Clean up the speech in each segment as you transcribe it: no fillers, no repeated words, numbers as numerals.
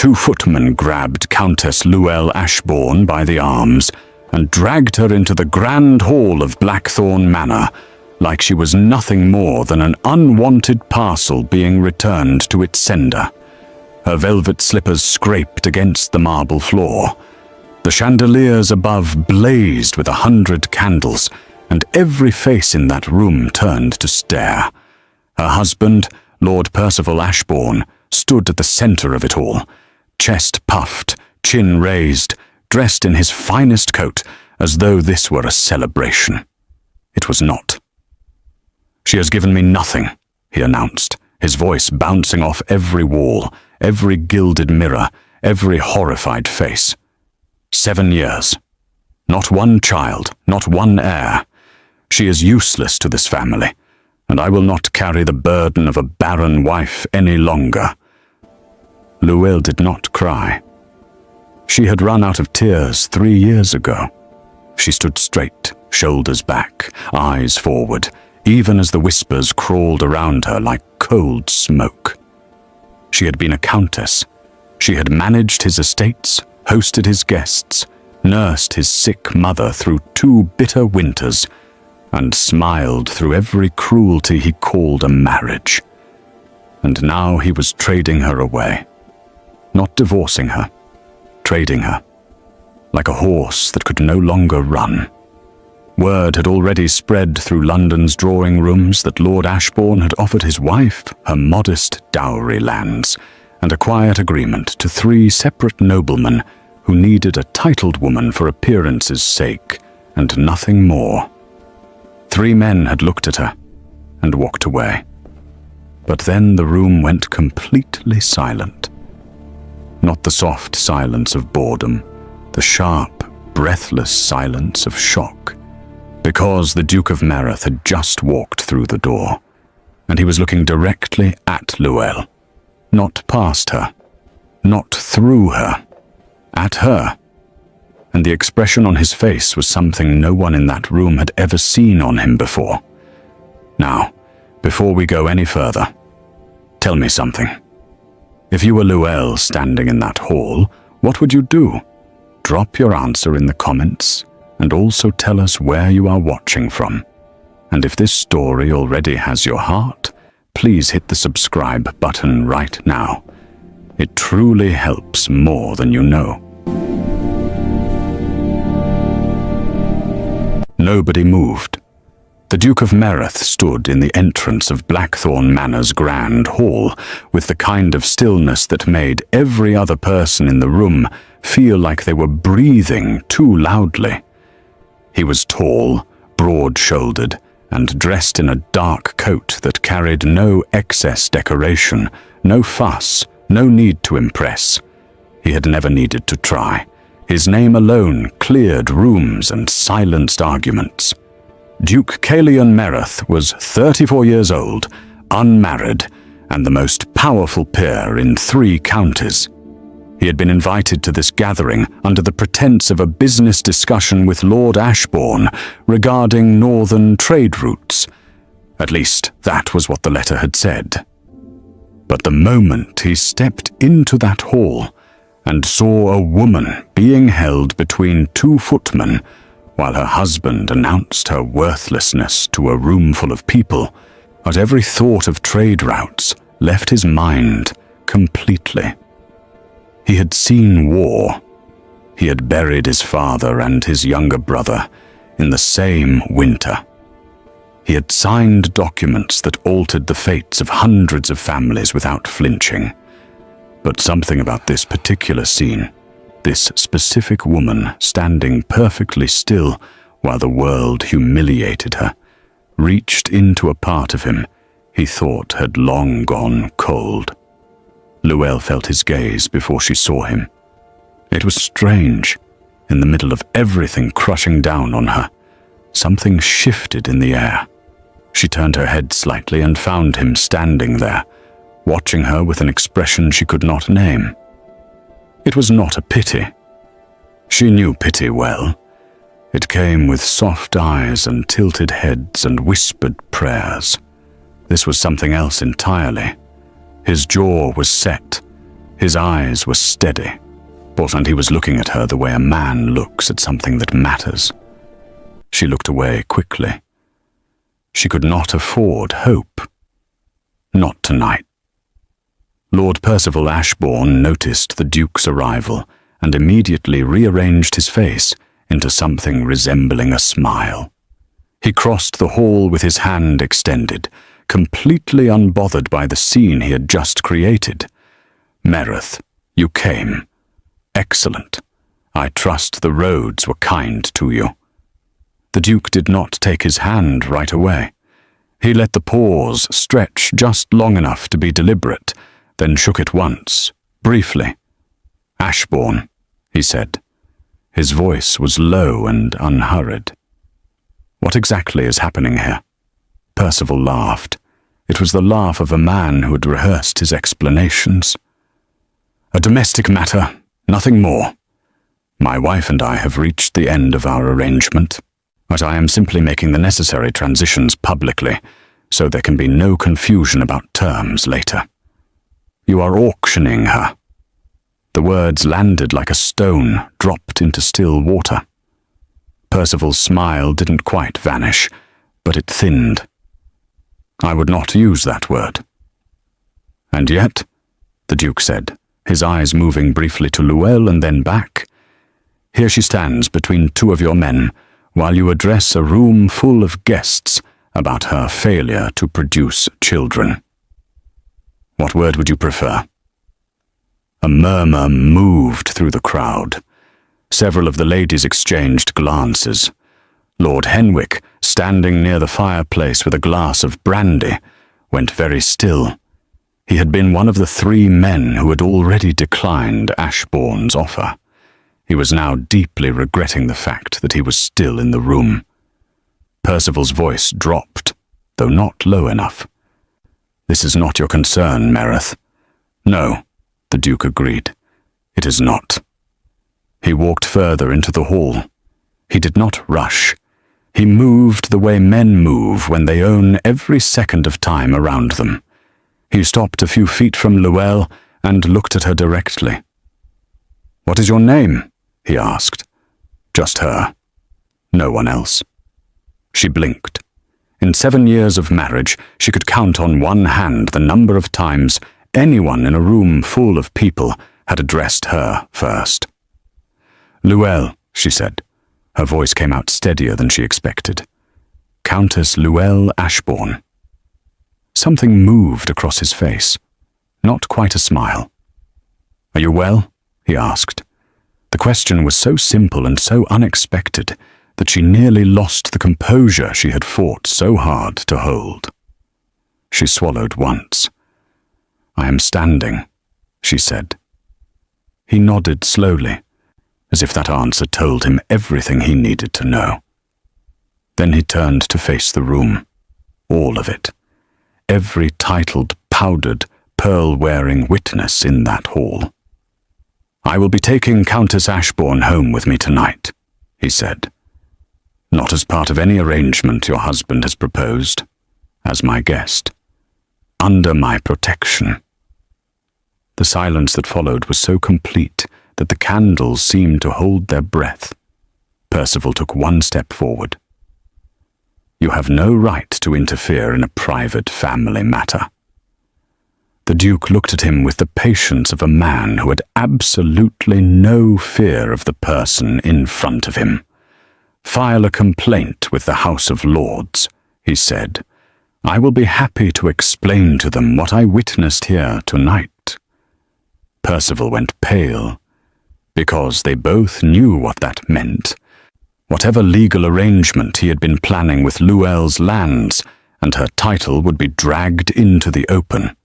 2 footmen grabbed Countess Llewellyn Ashbourne by the arms and dragged her into the grand hall of Blackthorn Manor like she was nothing more than an unwanted parcel being returned to its sender. Her velvet slippers scraped against the marble floor. The chandeliers above blazed with 100 candles, and every face in that room turned to stare. Her husband, Lord Percival Ashbourne, stood at the centre of it all, chest puffed, chin raised, dressed in his finest coat, as though this were a celebration. It was not. "She has given me nothing," he announced, his voice bouncing off every wall, every gilded mirror, every horrified face. 7 years. Not one child, not one heir. She is useless to this family, and I will not carry the burden of a barren wife any longer. Llewellyn did not cry. She had run out of tears 3 years ago. She stood straight, shoulders back, eyes forward, even as the whispers crawled around her like cold smoke. She had been a countess. She had managed his estates, hosted his guests, nursed his sick mother through 2 bitter winters, and smiled through every cruelty he called a marriage. And now he was trading her away. Not divorcing her, trading her, like a horse that could no longer run. Word had already spread through London's drawing rooms that Lord Ashbourne had offered his wife her modest dowry lands and a quiet agreement to 3 separate noblemen who needed a titled woman for appearance's sake and nothing more. 3 men had looked at her and walked away. But then the room went completely silent. Not the soft silence of boredom, the sharp, breathless silence of shock, because the Duke of Meath had just walked through the door, and he was looking directly at Llewellyn, not past her, not through her, at her, and the expression on his face was something no one in that room had ever seen on him before. Now, before we go any further, tell me something. If you were Llewellyn standing in that hall, what would you do? Drop your answer in the comments, and also tell us where you are watching from. And if this story already has your heart, please hit the subscribe button right now. It truly helps more than you know. Nobody moved. The Duke of Meath stood in the entrance of Blackthorn Manor's grand hall with the kind of stillness that made every other person in the room feel like they were breathing too loudly. He was tall, broad-shouldered, and dressed in a dark coat that carried no excess decoration, no fuss, no need to impress. He had never needed to try. His name alone cleared rooms and silenced arguments. Duke Childless Meath was 34 years old, unmarried, and the most powerful peer in 3 counties. He had been invited to this gathering under the pretense of a business discussion with Lord Ashbourne regarding northern trade routes. At least, that was what the letter had said. But the moment he stepped into that hall and saw a woman being held between 2 footmen, while her husband announced her worthlessness to a room full of people, at every thought of trade routes left his mind completely. He had seen war. He had buried his father and his younger brother in the same winter. He had signed documents that altered the fates of hundreds of families without flinching. But something about this particular scene, this specific woman standing perfectly still while the world humiliated her, reached into a part of him he thought had long gone cold. Llewellyn felt his gaze before she saw him. It was strange. In the middle of everything crushing down on her, something shifted in the air. She turned her head slightly and found him standing there, watching her with an expression she could not name. It was not a pity. She knew pity well. It came with soft eyes and tilted heads and whispered prayers. This was something else entirely. His jaw was set. His eyes were steady, and he was looking at her the way a man looks at something that matters. She looked away quickly. She could not afford hope. Not tonight. Lord Percival Ashbourne noticed the Duke's arrival and immediately rearranged his face into something resembling a smile. He crossed the hall with his hand extended, completely unbothered by the scene he had just created. "Mereth, you came. Excellent. I trust the roads were kind to you." The Duke did not take his hand right away. He let the pause stretch just long enough to be deliberate, then shook it once, briefly. "Ashbourne," he said. His voice was low and unhurried. "What exactly is happening here?" Percival laughed. It was the laugh of a man who had rehearsed his explanations. "A domestic matter, nothing more. My wife and I have reached the end of our arrangement, but I am simply making the necessary transitions publicly, so there can be no confusion about terms later. You are auctioning her." The words landed like a stone dropped into still water. Percival's smile didn't quite vanish, but it thinned. "I would not use that word." "And yet," the Duke said, his eyes moving briefly to Luelle and then back, "here she stands between two of your men, while you address a room full of guests about her failure to produce children. What word would you prefer?" A murmur moved through the crowd. Several of the ladies exchanged glances. Lord Henwick, standing near the fireplace with a glass of brandy, went very still. He had been one of the 3 men who had already declined Ashbourne's offer. He was now deeply regretting the fact that he was still in the room. Percival's voice dropped, though not low enough. "This is not your concern, Mereth." "No," the Duke agreed. "It is not." He walked further into the hall. He did not rush. He moved the way men move when they own every second of time around them. He stopped a few feet from Luelle and looked at her directly. "What is your name?" he asked. "Just her. No one else." She blinked. In 7 years of marriage, she could count on one hand the number of times anyone in a room full of people had addressed her first. "Luelle," she said. Her voice came out steadier than she expected. "Countess Luelle Ashbourne." Something moved across his face. Not quite a smile. "Are you well?" he asked. The question was so simple and so unexpected that she nearly lost the composure she had fought so hard to hold. She swallowed once. "I am standing," she said. He nodded slowly, as if that answer told him everything he needed to know. Then he turned to face the room. All of it. Every titled, powdered, pearl-wearing witness in that hall. "I will be taking Countess Ashbourne home with me tonight," he said. "Not as part of any arrangement your husband has proposed, as my guest. Under my protection." The silence that followed was so complete that the candles seemed to hold their breath. Percival took one step forward. "You have no right to interfere in a private family matter." The Duke looked at him with the patience of a man who had absolutely no fear of the person in front of him. "File a complaint with the House of Lords," he said. "I will be happy to explain to them what I witnessed here tonight." Percival went pale, because they both knew what that meant. Whatever legal arrangement he had been planning with Luelle's lands, and her title would be dragged into the open.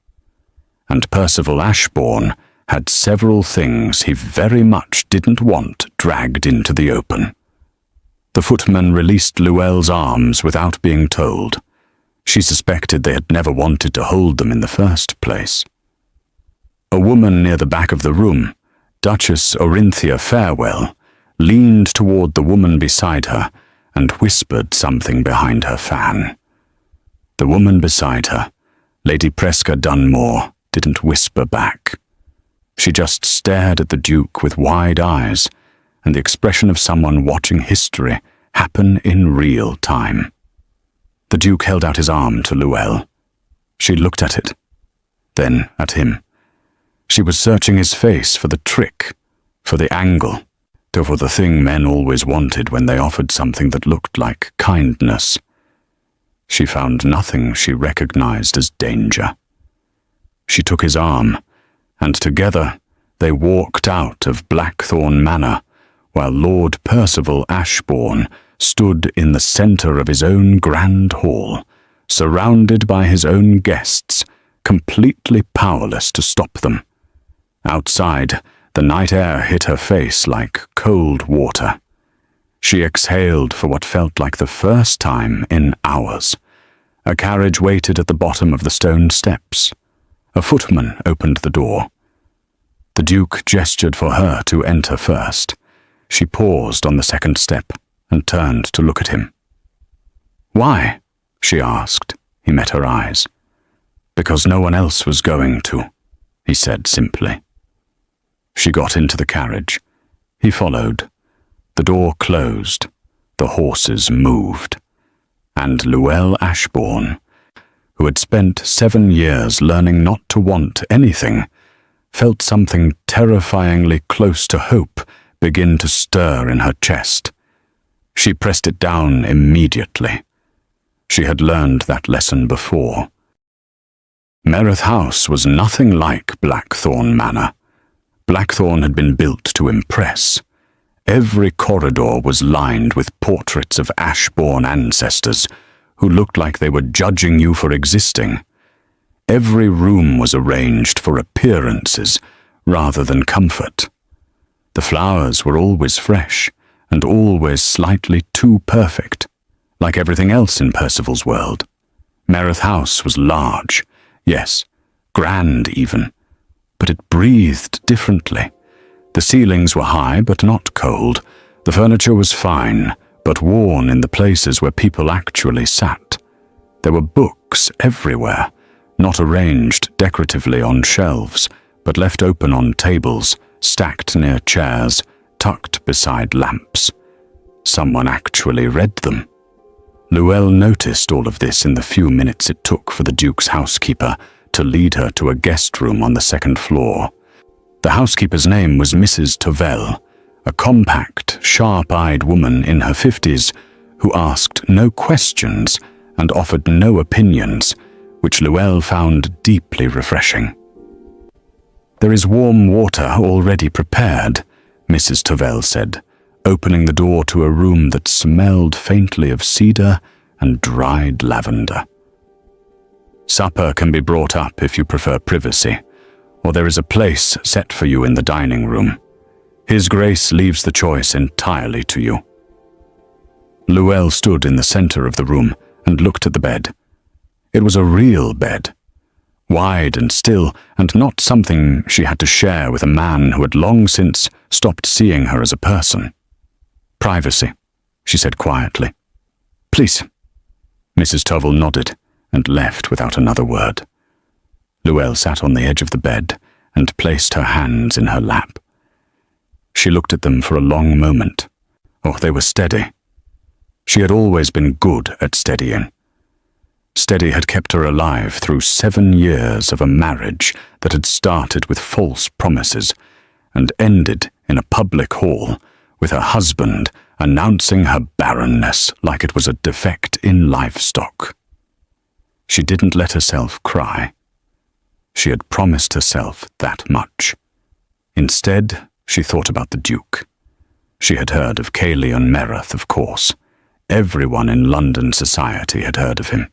And Percival Ashbourne had several things he very much didn't want dragged into the open. The footman released Luelle's arms without being told. She suspected they had never wanted to hold them in the first place. A woman near the back of the room, Duchess Orinthia Farewell, leaned toward the woman beside her and whispered something behind her fan. The woman beside her, Lady Presca Dunmore, didn't whisper back. She just stared at the Duke with wide eyes and the expression of someone watching history happen in real time. The Duke held out his arm to Luelle. She looked at it, then at him. She was searching his face for the trick, for the angle, for the thing men always wanted when they offered something that looked like kindness. She found nothing she recognized as danger. She took his arm, and together they walked out of Blackthorn Manor, while Lord Percival Ashbourne stood in the centre of his own grand hall, surrounded by his own guests, completely powerless to stop them. Outside, the night air hit her face like cold water. She exhaled for what felt like the first time in hours. A carriage waited at the bottom of the stone steps. A footman opened the door. The Duke gestured for her to enter first. She paused on the second step and turned to look at him. "Why?" she asked. He met her eyes. "Because no one else was going to," he said simply. She got into the carriage. He followed. The door closed. The horses moved. And Luelle Ashbourne, who had spent 7 years learning not to want anything, felt something terrifyingly close to hope begin to stir in her chest. She pressed it down immediately. She had learned that lesson before. Mereth House was nothing like Blackthorn Manor. Blackthorn had been built to impress. Every corridor was lined with portraits of Ashbourne ancestors who looked like they were judging you for existing. Every room was arranged for appearances rather than comfort. The flowers were always fresh and always slightly too perfect, like everything else in Percival's world. Mereth House was large, yes, grand even, but it breathed differently. The ceilings were high but not cold. The furniture was fine, but worn in the places where people actually sat. There were books everywhere, not arranged decoratively on shelves, but left open on tables, stacked near chairs, tucked beside lamps. Someone actually read them. Luelle noticed all of this in the few minutes it took for the Duke's housekeeper to lead her to a guest room on the second floor. The housekeeper's name was Mrs. Tovell, a compact, sharp-eyed woman in her 50s who asked no questions and offered no opinions, which Luelle found deeply refreshing. "There is warm water already prepared," Mrs. Tovell said, opening the door to a room that smelled faintly of cedar and dried lavender. "Supper can be brought up if you prefer privacy, or there is a place set for you in the dining room. His Grace leaves the choice entirely to you." Luelle stood in the center of the room and looked at the bed. It was a real bed, wide and still, and not something she had to share with a man who had long since stopped seeing her as a person. "Privacy," she said quietly. "Please." Mrs. Tovell nodded and left without another word. Luelle sat on the edge of the bed and placed her hands in her lap. She looked at them for a long moment. Oh, they were steady. She had always been good at steadying. Steady had kept her alive through 7 years of a marriage that had started with false promises and ended in a public hall with her husband announcing her barrenness like it was a defect in livestock. She didn't let herself cry. She had promised herself that much. Instead, she thought about the Duke. She had heard of Caelian Mereth, of course. Everyone in London society had heard of him.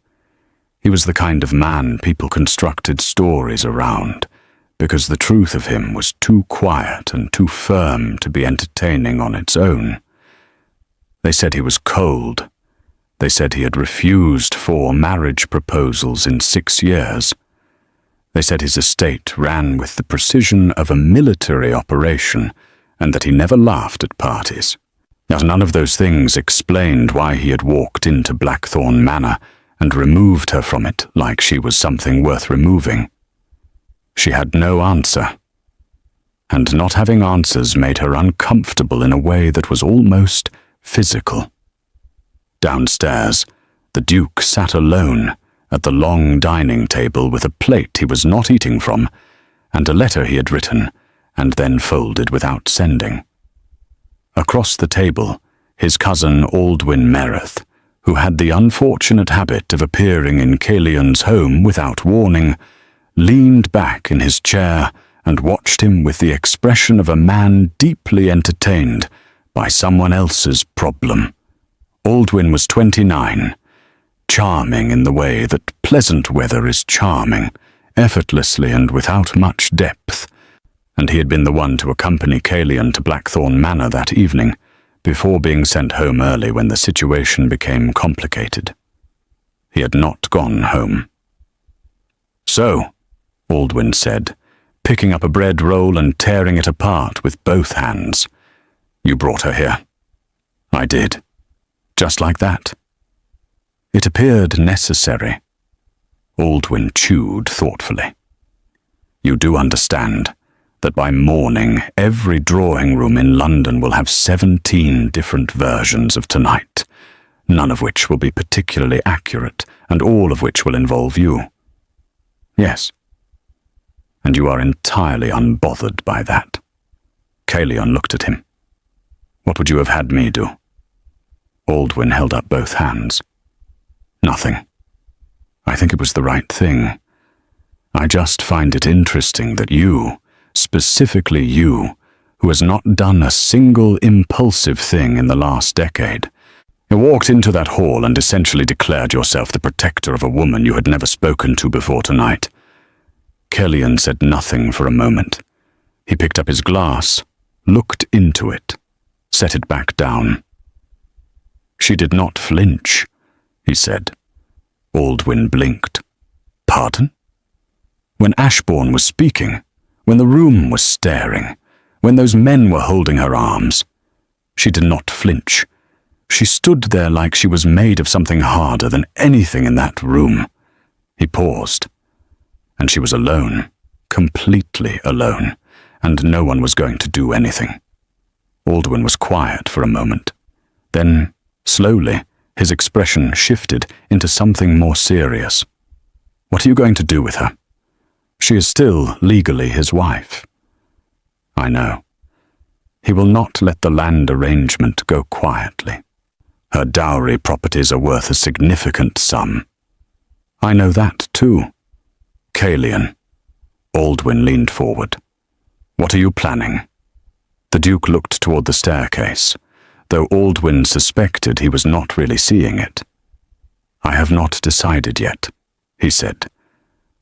He was the kind of man people constructed stories around, because the truth of him was too quiet and too firm to be entertaining on its own. They said he was cold. They said he had refused 4 marriage proposals in 6 years. They said his estate ran with the precision of a military operation and that he never laughed at parties. Yet none of those things explained why he had walked into Blackthorn Manor and removed her from it like she was something worth removing. She had no answer. and not having answers made her uncomfortable in a way that was almost physical. Downstairs, the Duke sat alone at the long dining table with a plate he was not eating from, and a letter he had written and then folded without sending. Across the table, his cousin Aldwyn Mereth, who had the unfortunate habit of appearing in Calion's home without warning, leaned back in his chair and watched him with the expression of a man deeply entertained by someone else's problem. Aldwyn was 29, charming in the way that pleasant weather is charming, effortlessly and without much depth, and he had been the one to accompany Calion to Blackthorn Manor that evening, before being sent home early when the situation became complicated. He had not gone home. "So," Aldwyn said, picking up a bread roll and tearing it apart with both hands, "you brought her here." "I did. Just like that." "It appeared necessary." Aldwyn chewed thoughtfully. "You do understand that by morning every drawing room in London will have 17 different versions of tonight, none of which will be particularly accurate, and all of which will involve you." "Yes." "And you are entirely unbothered by that." Calion looked at him. "What would you have had me do?" Aldwyn held up both hands. "Nothing. I think it was the right thing. I just find it interesting that you, specifically you, who has not done a single impulsive thing in the last decade, you walked into that hall and essentially declared yourself the protector of a woman you had never spoken to before tonight." Calion said nothing for a moment. He picked up his glass, looked into it, set it back down. "She did not flinch," he said. Aldwyn blinked. "Pardon?" "When Ashbourne was speaking, when the room was staring, when those men were holding her arms, she did not flinch. She stood there like she was made of something harder than anything in that room." He paused. "And she was alone, completely alone, and no one was going to do anything." Aldwyn was quiet for a moment. Then, slowly, his expression shifted into something more serious. "What are you going to do with her? She is still legally his wife." "I know. He will not let the land arrangement go quietly. Her dowry properties are worth a significant sum." "I know that too." "Calion." Aldwyn leaned forward. "What are you planning?" The Duke looked toward the staircase, though Aldwyn suspected he was not really seeing it. "I have not decided yet," he said,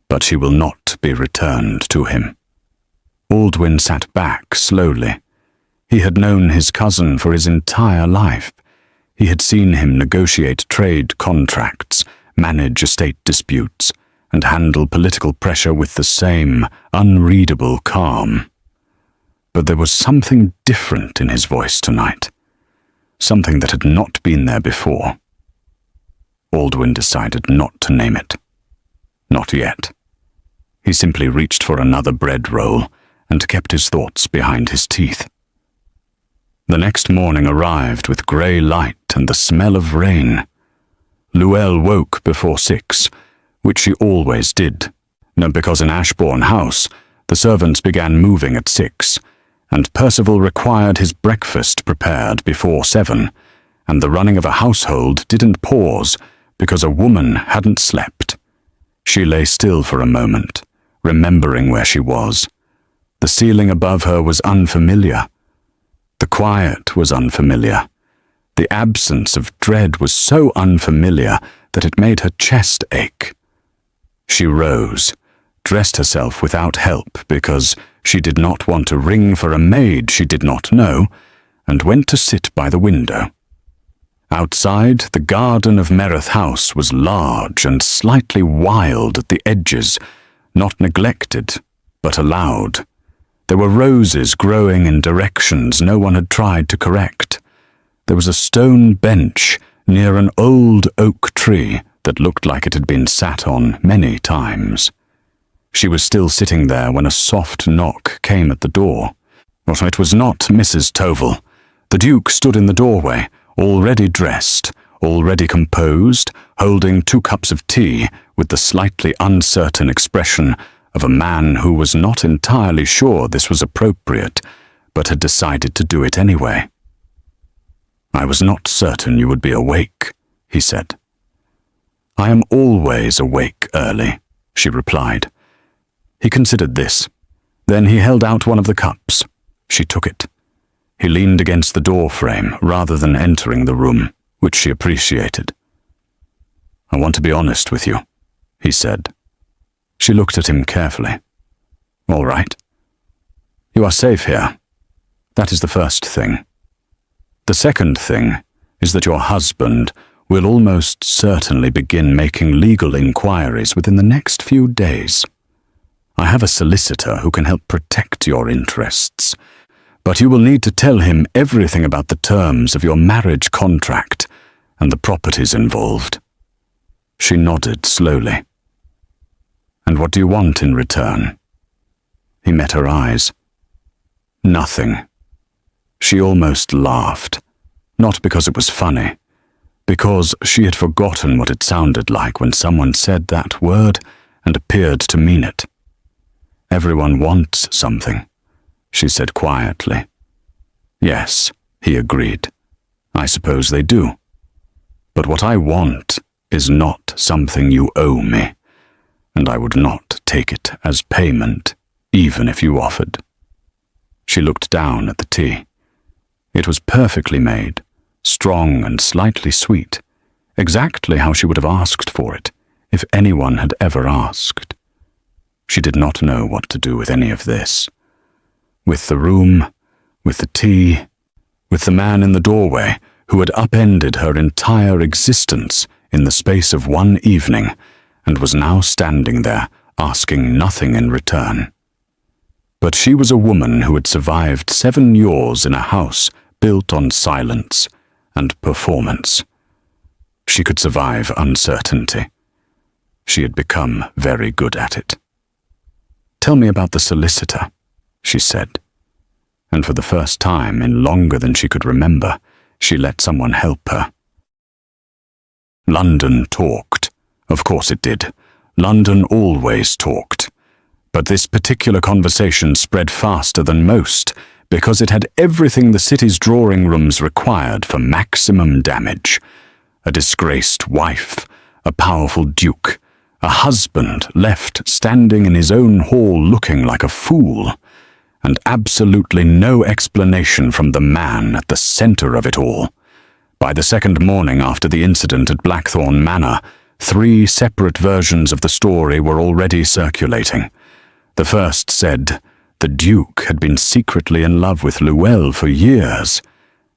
"but she will not be returned to him." Aldwyn sat back slowly. He had known his cousin for his entire life. He had seen him negotiate trade contracts, manage estate disputes, and handle political pressure with the same unreadable calm. But there was something different in his voice tonight, something that had not been there before. Aldwyn decided not to name it. Not yet. He simply reached for another bread roll and kept his thoughts behind his teeth. The next morning arrived with grey light and the smell of rain. Luelle woke before 6, which she always did, because in Ashbourne House the servants began moving at 6, and Percival required his breakfast prepared before 7, and the running of a household didn't pause because a woman hadn't slept. She lay still for a moment, remembering where she was. The ceiling above her was unfamiliar. The quiet was unfamiliar. The absence of dread was so unfamiliar that it made her chest ache. She rose, dressed herself without help because she did not want to ring for a maid she did not know, and went to sit by the window. Outside, the garden of Mereth House was large and slightly wild at the edges, not neglected, but allowed. There were roses growing in directions no one had tried to correct. There was a stone bench near an old oak tree that looked like it had been sat on many times. She was still sitting there when a soft knock came at the door. Well, it was not Mrs. Toval. The Duke stood in the doorway, already dressed, already composed, holding 2 cups of tea with the slightly uncertain expression of a man who was not entirely sure this was appropriate, but had decided to do it anyway. "I was not certain you would be awake," he said. "I am always awake early," she replied. He considered this. Then he held out one of the cups. She took it. He leaned against the door frame rather than entering the room, which she appreciated. "I want to be honest with you," he said. She looked at him carefully. "All right. You are safe here. That is the first thing. The second thing is that your husband will almost certainly begin making legal inquiries within the next few days. I have a solicitor who can help protect your interests, but you will need to tell him everything about the terms of your marriage contract and the properties involved." She nodded slowly. "And what do you want in return?" He met her eyes. "Nothing." She almost laughed, not because it was funny, because she had forgotten what it sounded like when someone said that word and appeared to mean it. "Everyone wants something," she said quietly. "Yes," he agreed. "I suppose they do. But what I want is not something you owe me, and I would not take it as payment, even if you offered." She looked down at the tea. It was perfectly made, strong and slightly sweet, exactly how she would have asked for it, if anyone had ever asked. She did not know what to do with any of this. With the room, with the tea, with the man in the doorway who had upended her entire existence in the space of one evening and was now standing there asking nothing in return. But she was a woman who had survived 7 years in a house built on silence and performance. She could survive uncertainty. She had become very good at it. "Tell me about the solicitor," she said. And for the first time in longer than she could remember, she let someone help her. London talked. Of course it did. London always talked. But this particular conversation spread faster than most, because it had everything the city's drawing rooms required for maximum damage. A disgraced wife, a powerful duke, a husband left standing in his own hall looking like a fool, and absolutely no explanation from the man at the center of it all. By the second morning after the incident at Blackthorn Manor, 3 separate versions of the story were already circulating. The first said the Duke had been secretly in love with Luelle for years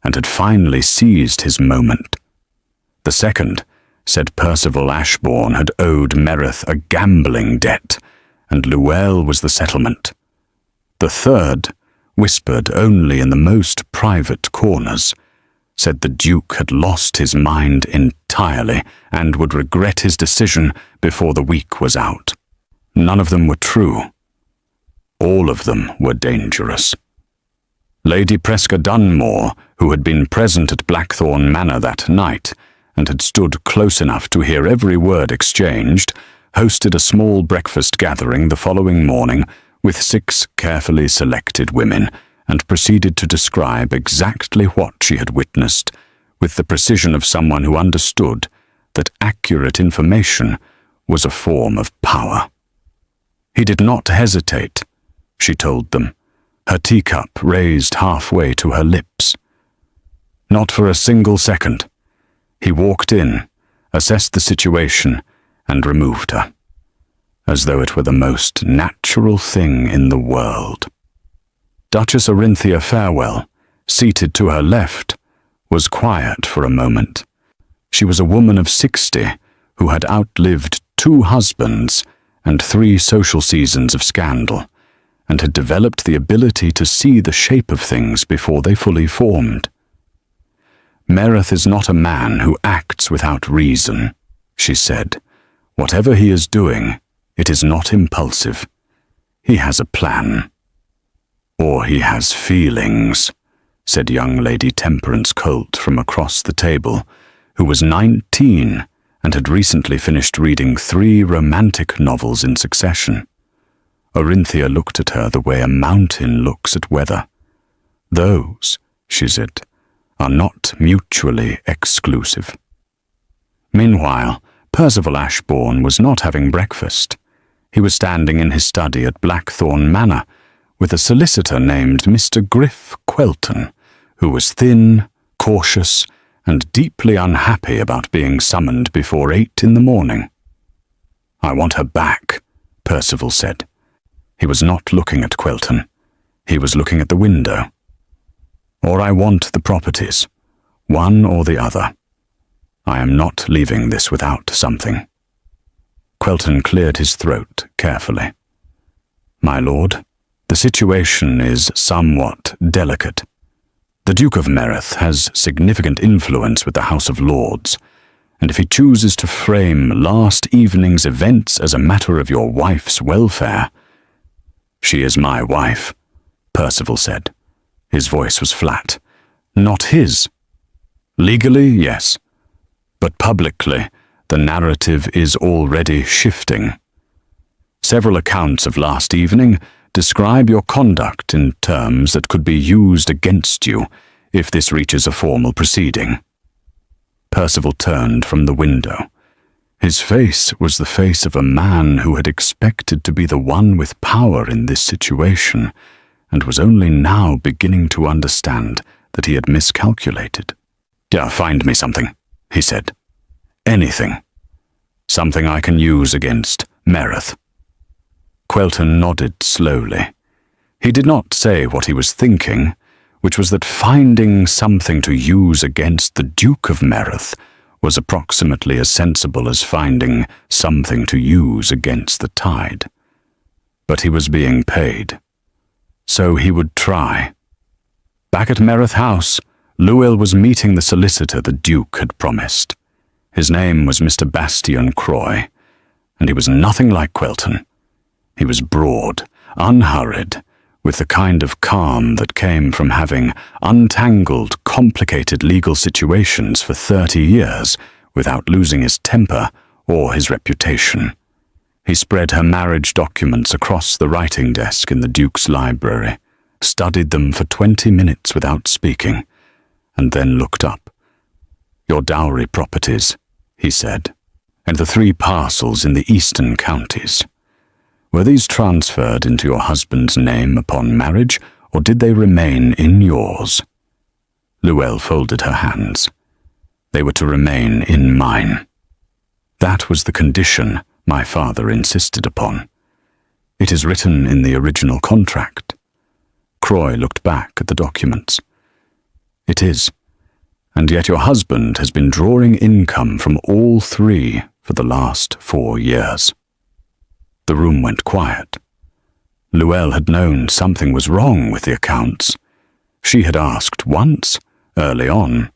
and had finally seized his moment. The second said Percival Ashbourne had owed Meredith a gambling debt, and Luelle was the settlement. The third, whispered only in the most private corners, said the Duke had lost his mind entirely and would regret his decision before the week was out. None of them were true. All of them were dangerous. Lady Presca Dunmore, who had been present at Blackthorn Manor that night and had stood close enough to hear every word exchanged, hosted a small breakfast gathering the following morning with 6 carefully selected women and proceeded to describe exactly what she had witnessed with the precision of someone who understood that accurate information was a form of power. He did not hesitate, she told them, her teacup raised halfway to her lips. Not for a single second. He walked in, assessed the situation, and removed her, as though it were the most natural thing in the world. Duchess Orinthia Farewell, seated to her left, was quiet for a moment. She was a woman of 60 who had outlived 2 husbands and 3 social seasons of scandal, and had developed the ability to see the shape of things before they fully formed. "Meredith is not a man who acts without reason," she said. "Whatever he is doing, it is not impulsive. He has a plan." Or he has feelings, said young Lady Temperance Colt from across the table, who was 19 and had recently finished reading 3 romantic novels in succession. Orinthia looked at her the way a mountain looks at weather. Those, she said, are not mutually exclusive. Meanwhile, Percival Ashbourne was not having breakfast. He was standing in his study at Blackthorn Manor with a solicitor named Mr. Griff Quelton, who was thin, cautious, and deeply unhappy about being summoned before 8 in the morning. "I want her back," Percival said. He was not looking at Quelton. He was looking at the window. "Or I want the properties, one or the other. I am not leaving this without something." Quelton cleared his throat carefully. "My lord, the situation is somewhat delicate. The Duke of Meath has significant influence with the House of Lords, and if he chooses to frame last evening's events as a matter of your wife's welfare—" "She is my wife," Percival said. His voice was flat. "Not his. Legally, yes. But publicly, the narrative is already shifting. Several accounts of last evening describe your conduct in terms that could be used against you if this reaches a formal proceeding." Percival turned from the window. His face was the face of a man who had expected to be the one with power in this situation, and was only now beginning to understand that he had miscalculated. "Yeah, find me something," he said. "Anything. Something I can use against Meath." Quelton nodded slowly. He did not say what he was thinking, which was that finding something to use against the Duke of Meath was approximately as sensible as finding something to use against the tide. But he was being paid, so he would try. Back at Meath House, Llewellyn was meeting the solicitor the Duke had promised. His name was Mr. Bastian Croy, and he was nothing like Quelton. He was broad, unhurried, with the kind of calm that came from having untangled, complicated legal situations for 30 years without losing his temper or his reputation. He spread her marriage documents across the writing desk in the Duke's library, studied them for 20 minutes without speaking, and then looked up. "Your dowry properties," he said, "and the 3 parcels in the eastern counties. Were these transferred into your husband's name upon marriage, or did they remain in yours?" Llewellyn folded her hands. "They were to remain in mine. That was the condition my father insisted upon. It is written in the original contract." Croy looked back at the documents. "It is, and yet your husband has been drawing income from all 3 for the last 4 years. The room went quiet. Llewellyn had known something was wrong with the accounts. She had asked once, early on,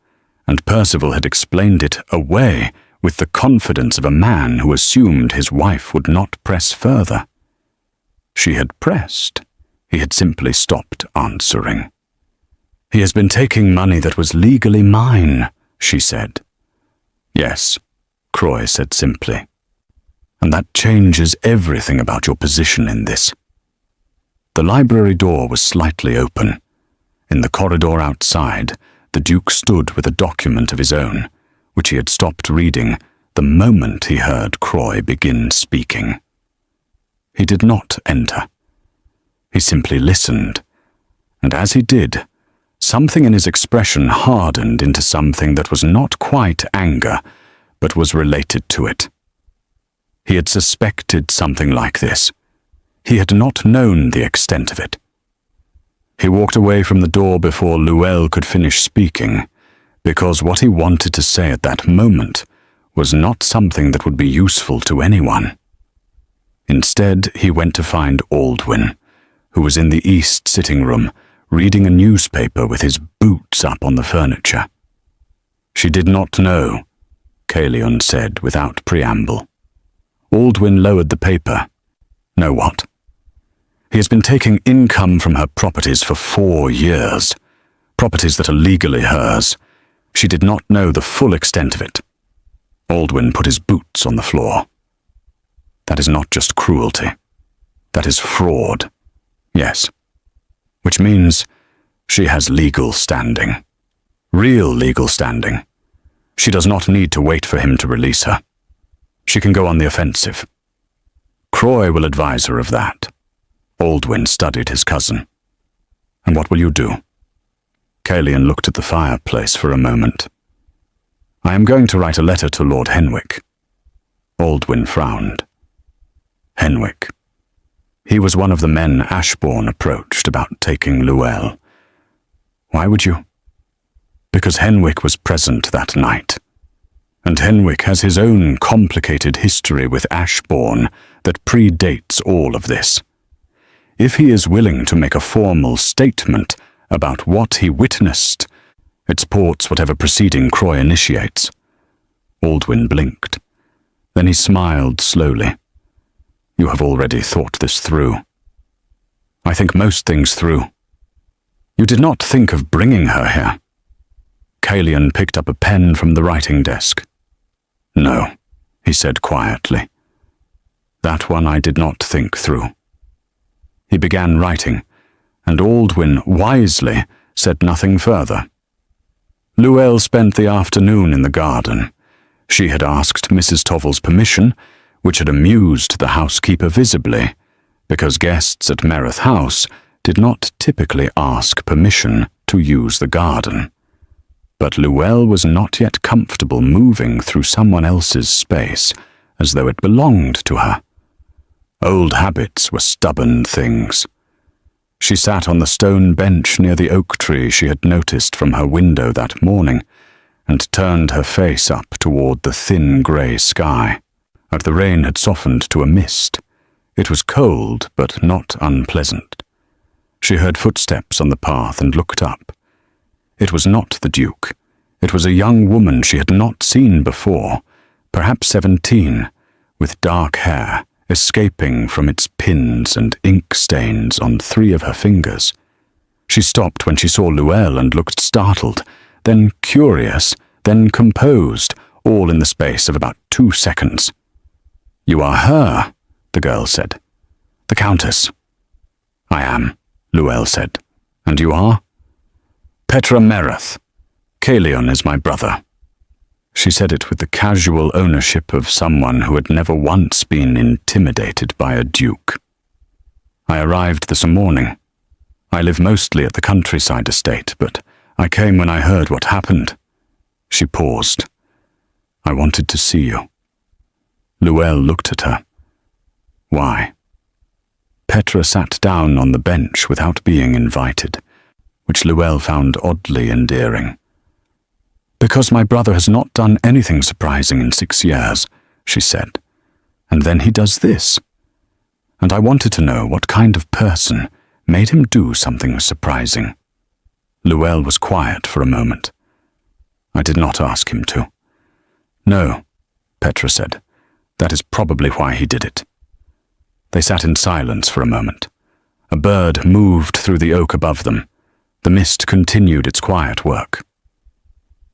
and Percival had explained it away with the confidence of a man who assumed his wife would not press further. She had pressed. He had simply stopped answering. "He has been taking money that was legally mine," she said. "Yes," Croy said simply. "And that changes everything about your position in this." The library door was slightly open. In the corridor outside, the Duke stood with a document of his own, which he had stopped reading the moment he heard Croy begin speaking. He did not enter. He simply listened, and as he did, something in his expression hardened into something that was not quite anger, but was related to it. He had suspected something like this. He had not known the extent of it. He walked away from the door before Llewellyn could finish speaking, because what he wanted to say at that moment was not something that would be useful to anyone. Instead, he went to find Aldwyn, who was in the east sitting room, reading a newspaper with his boots up on the furniture. "She did not know," Caelion said without preamble. Aldwyn lowered the paper. "Know what?" He has been taking income from her properties for 4 years, properties that are legally hers. She did not know the full extent of it. Aldwyn put his boots on the floor. That is not just cruelty. That is fraud. Yes. Which means she has legal standing. Real legal standing. She does not need to wait for him to release her. She can go on the offensive. Croy will advise her of that. Aldwyn studied his cousin. And what will you do? Caelian looked at the fireplace for a moment. I am going to write a letter to Lord Henwick. Aldwyn frowned. Henwick. He was one of the men Ashbourne approached about taking Luelle. Why would you? Because Henwick was present that night. And Henwick has his own complicated history with Ashbourne that predates all of this. If he is willing to make a formal statement about what he witnessed, it supports whatever proceeding Croy initiates. Aldwyn blinked. Then he smiled slowly. You have already thought this through. I think most things through. You did not think of bringing her here. Caelian picked up a pen from the writing desk. No, he said quietly. That one I did not think through. He began writing, and Aldwyn wisely said nothing further. Luelle spent the afternoon in the garden. She had asked Mrs. Tovell's permission, which had amused the housekeeper visibly, because guests at Merith House did not typically ask permission to use the garden. But Luelle was not yet comfortable moving through someone else's space as though it belonged to her. Old habits were stubborn things. She sat on the stone bench near the oak tree she had noticed from her window that morning and turned her face up toward the thin grey sky. But the rain had softened to a mist. It was cold, but not unpleasant. She heard footsteps on the path and looked up. It was not the Duke. It was a young woman she had not seen before, perhaps 17, with dark hair, escaping from its pins and ink stains on 3 of her fingers. She stopped when she saw Luelle and looked startled, then curious, then composed, all in the space of about 2 seconds. You are her, the girl said. The Countess. I am, Luelle said. And you are? Petra Merith. Caelian is my brother. She said it with the casual ownership of someone who had never once been intimidated by a duke. I arrived this morning. I live mostly at the countryside estate, but I came when I heard what happened. She paused. I wanted to see you. Luelle looked at her. Why? Petra sat down on the bench without being invited, which Luelle found oddly endearing. Because my brother has not done anything surprising in 6 years, she said, and then he does this. And I wanted to know what kind of person made him do something surprising. Luelle was quiet for a moment. I did not ask him to. No, Petra said. That is probably why he did it. They sat in silence for a moment. A bird moved through the oak above them. The mist continued its quiet work.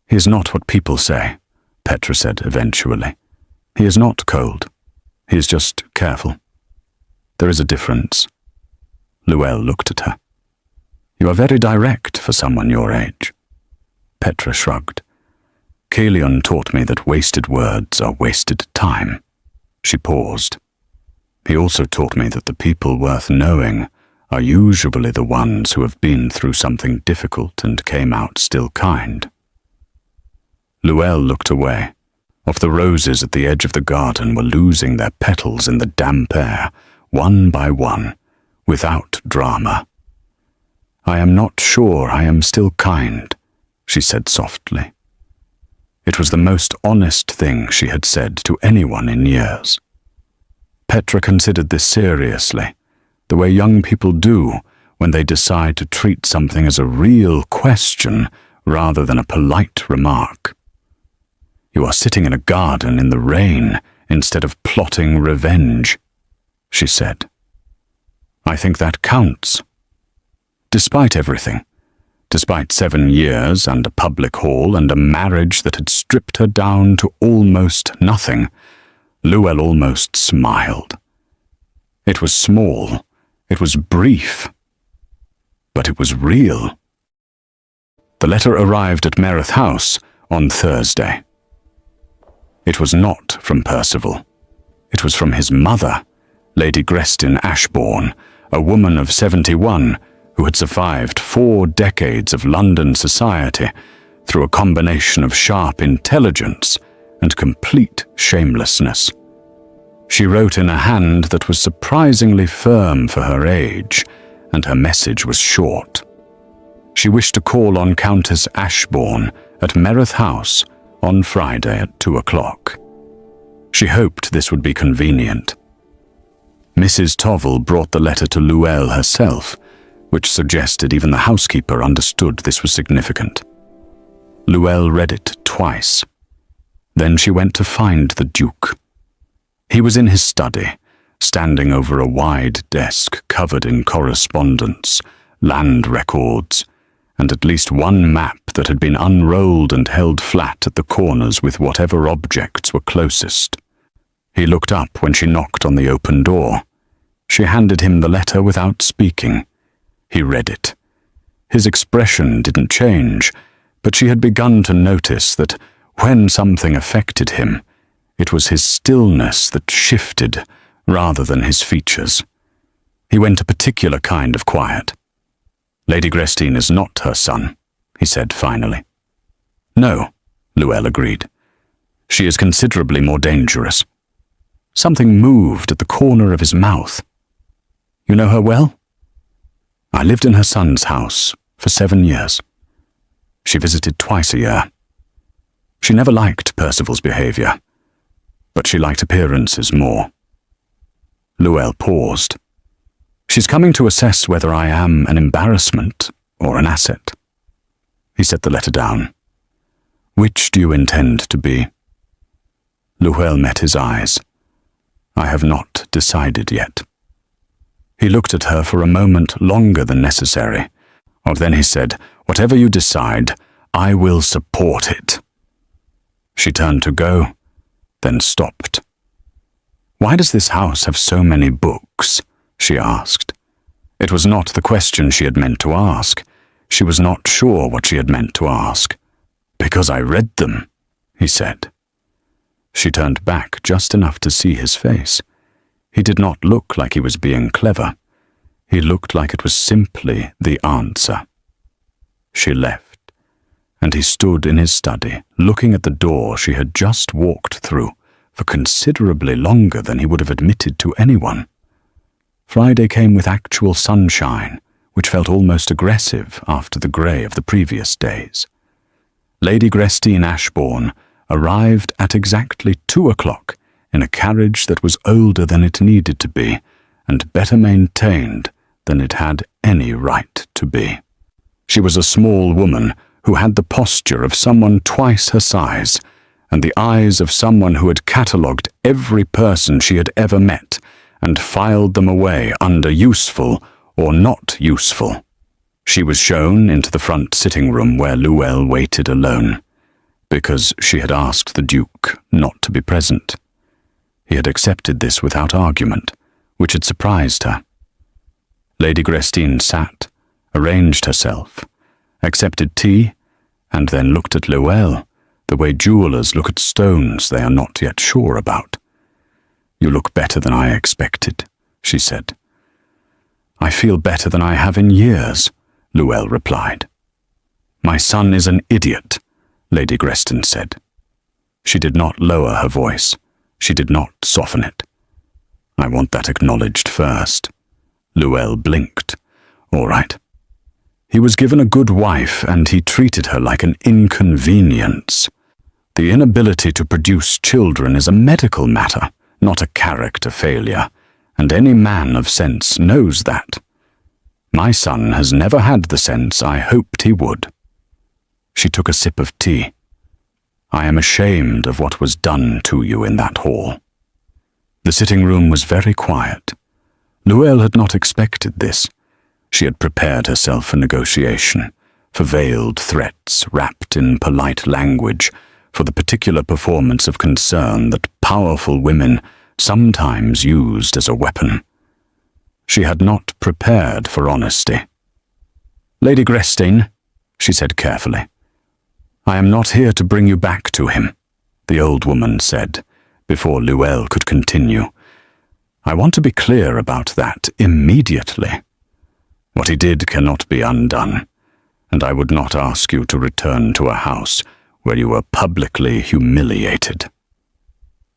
He is not what people say, Petra said eventually. He is not cold. He is just careful. There is a difference. Luelle looked at her. You are very direct for someone your age. Petra shrugged. Caelian taught me that wasted words are wasted time. She paused. He also taught me that the people worth knowing are usually the ones who have been through something difficult and came out still kind. Luelle looked away. Of the roses at the edge of the garden were losing their petals in the damp air, one by one, without drama. I am not sure I am still kind, she said softly. It was the most honest thing she had said to anyone in years. Petra considered this seriously, the way young people do when they decide to treat something as a real question rather than a polite remark. You are sitting in a garden in the rain instead of plotting revenge, she said. I think that counts. Despite everything, despite 7 years and a public hall and a marriage that had stripped her down to almost nothing, Llewellyn almost smiled. It was small, it was brief, but it was real. The letter arrived at Meredith House on Thursday. It was not from Percival. It was from his mother, Lady Grestin Ashbourne, a woman of 71 who had survived 4 decades of London society through a combination of sharp intelligence and complete shamelessness. She wrote in a hand that was surprisingly firm for her age, and her message was short. She wished to call on Countess Ashbourne at Meredith House on Friday at 2 o'clock. She hoped this would be convenient. Mrs. Tovell brought the letter to Llewellyn herself, which suggested even the housekeeper understood this was significant. Llewellyn read it twice. Then she went to find the Duke. He was in his study, standing over a wide desk covered in correspondence, land records, and at least one map that had been unrolled and held flat at the corners with whatever objects were closest. He looked up when she knocked on the open door. She handed him the letter without speaking. He read it. His expression didn't change, but she had begun to notice that when something affected him, it was his stillness that shifted rather than his features. He went a particular kind of quiet. "Lady Grestin is not her son," he said finally. "No," Llewellyn agreed. "She is considerably more dangerous." Something moved at the corner of his mouth. "You know her well?" "I lived in her son's house for 7 years. She visited twice a year. She never liked Percival's behavior, but she liked appearances more." Llewellyn paused. "She's coming to assess whether I am an embarrassment or an asset." He set the letter down. "Which do you intend to be?" Llewellyn met his eyes. "I have not decided yet." He looked at her for a moment longer than necessary. Then he said, "Whatever you decide, I will support it." She turned to go, then stopped. "Why does this house have so many books?" she asked. It was not the question she had meant to ask. She was not sure what she had meant to ask. "Because I read them," he said. She turned back just enough to see his face. He did not look like he was being clever. He looked like it was simply the answer. She left, and he stood in his study, looking at the door she had just walked through for considerably longer than he would have admitted to anyone. Friday came with actual sunshine, which felt almost aggressive after the grey of the previous days. Lady Grestin Ashbourne arrived at exactly 2 o'clock in a carriage that was older than it needed to be and better maintained than it had any right to be. She was a small woman who had the posture of someone twice her size and the eyes of someone who had catalogued every person she had ever met and filed them away under useful or not useful. She was shown into the front sitting room where Llewellyn waited alone, because she had asked the Duke not to be present. He had accepted this without argument, which had surprised her. Lady Grestin sat, arranged herself, accepted tea, and then looked at Llewellyn the way jewellers look at stones they are not yet sure about. "You look better than I expected," she said. "I feel better than I have in years," Llewellyn replied. "My son is an idiot," Lady Grestin said. She did not lower her voice. She did not soften it. "I want that acknowledged first." Llewellyn blinked. "All right." He was given a good wife, and he treated her like an inconvenience. The inability to produce children is a medical matter, not a character failure, and any man of sense knows that. My son has never had the sense I hoped he would. She took a sip of tea. "I am ashamed of what was done to you in that hall." The sitting room was very quiet. Luelle had not expected this. She had prepared herself for negotiation, for veiled threats wrapped in polite language, for the particular performance of concern that powerful women sometimes used as a weapon. She had not prepared for honesty. "Lady Grestine," she said carefully, "I am not here to bring you back to him," the old woman said, before Luelle could continue. "I want to be clear about that immediately. What he did cannot be undone, and I would not ask you to return to a house where you were publicly humiliated."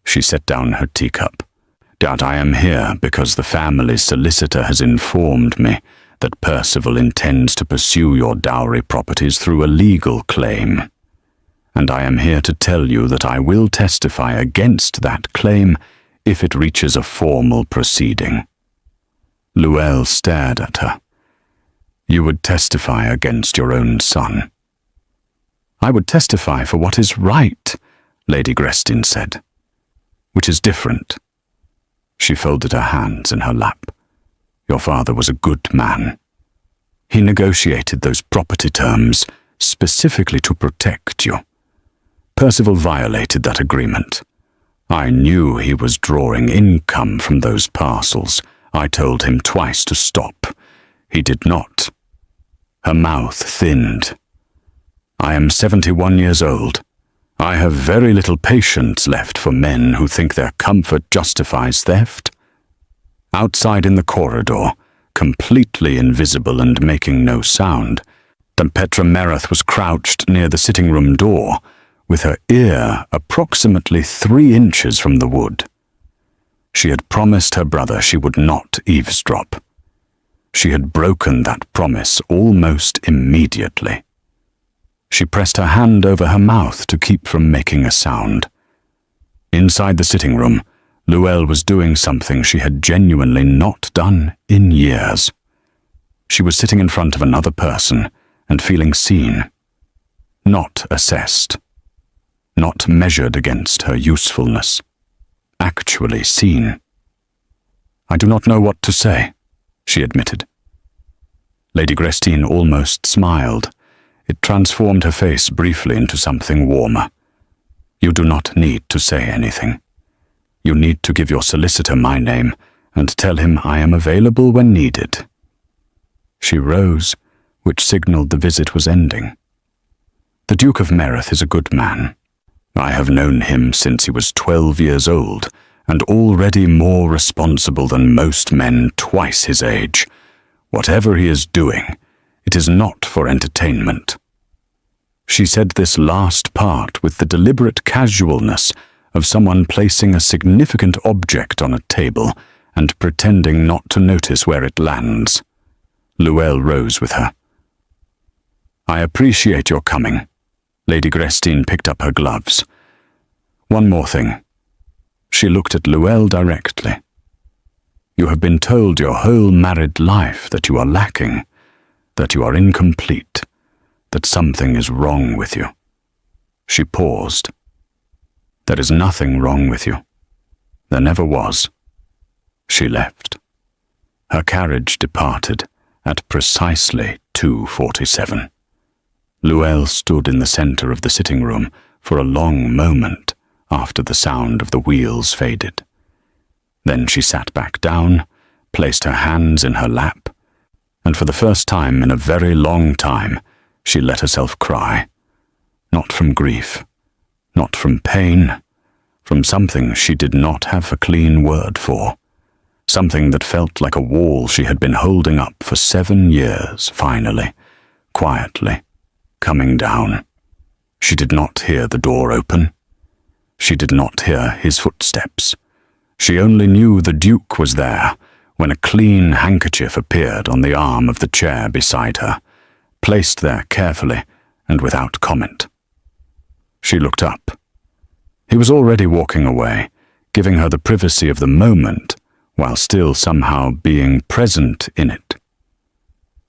She set down her teacup. "Dad, I am here because the family's solicitor has informed me that Percival intends to pursue your dowry properties through a legal claim. And I am here to tell you that I will testify against that claim if it reaches a formal proceeding." Luelle stared at her. "You would testify against your own son?" "I would testify for what is right," Lady Grestine said. "Which is different." She folded her hands in her lap. "Your father was a good man. He negotiated those property terms specifically to protect you. Percival violated that agreement. I knew he was drawing income from those parcels. I told him twice to stop. He did not." Her mouth thinned. "I am 71 years old. I have very little patience left for men who think their comfort justifies theft." Outside in the corridor, completely invisible and making no sound, Petra Meredith was crouched near the sitting-room door, with her ear approximately 3 inches from the wood. She had promised her brother she would not eavesdrop. She had broken that promise almost immediately. She pressed her hand over her mouth to keep from making a sound. Inside the sitting room, Luelle was doing something she had genuinely not done in years. She was sitting in front of another person and feeling seen, not assessed, not measured against her usefulness, actually seen. "I do not know what to say," she admitted. Lady Grestine almost smiled. It transformed her face briefly into something warmer. "You do not need to say anything. You need to give your solicitor my name and tell him I am available when needed." She rose, which signaled the visit was ending. "The Duke of Meredith is a good man. I have known him since he was 12 years old, and already more responsible than most men twice his age. Whatever he is doing, it is not for entertainment." She said this last part with the deliberate casualness of someone placing a significant object on a table and pretending not to notice where it lands. Luelle rose with her. "I appreciate your coming." Lady Grestine picked up her gloves. "One more thing." She looked at Luelle directly. "You have been told your whole married life that you are lacking, that you are incomplete, that something is wrong with you." She paused. "There is nothing wrong with you. There never was." She left. Her carriage departed at precisely 2:47. Luelle stood in the center of the sitting room for a long moment after the sound of the wheels faded. Then she sat back down, placed her hands in her lap, and for the first time in a very long time, she let herself cry. Not from grief, not from pain, from something she did not have a clean word for. Something that felt like a wall she had been holding up for 7 years, finally, quietly, coming down. She did not hear the door open. She did not hear his footsteps. She only knew the Duke was there when a clean handkerchief appeared on the arm of the chair beside her, placed there carefully and without comment. She looked up. He was already walking away, giving her the privacy of the moment, while still somehow being present in it.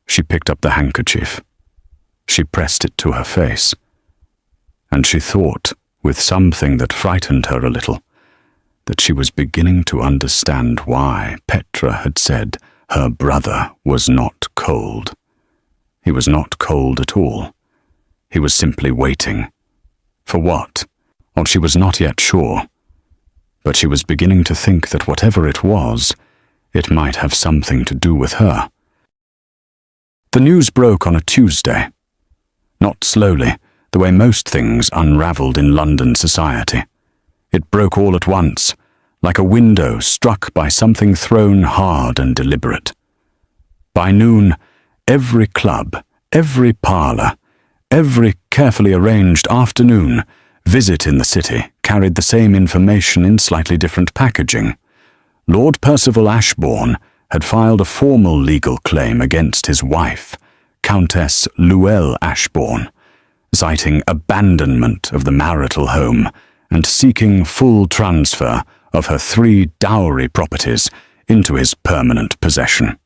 She picked up the handkerchief. She pressed it to her face. And she thought, with something that frightened her a little, that she was beginning to understand why Petra had said her brother was not cold. He was not cold at all. He was simply waiting. For what? Well, she was not yet sure. But she was beginning to think that whatever it was, it might have something to do with her. The news broke on a Tuesday. Not slowly, the way most things unravelled in London society. It broke all at once, like a window struck by something thrown hard and deliberate. By noon, every club, every parlour, every carefully arranged afternoon visit in the city carried the same information in slightly different packaging. Lord Percival Ashbourne had filed a formal legal claim against his wife, Countess Llewellyn Ashbourne, citing abandonment of the marital home and seeking full transfer of her 3 dowry properties into his permanent possession.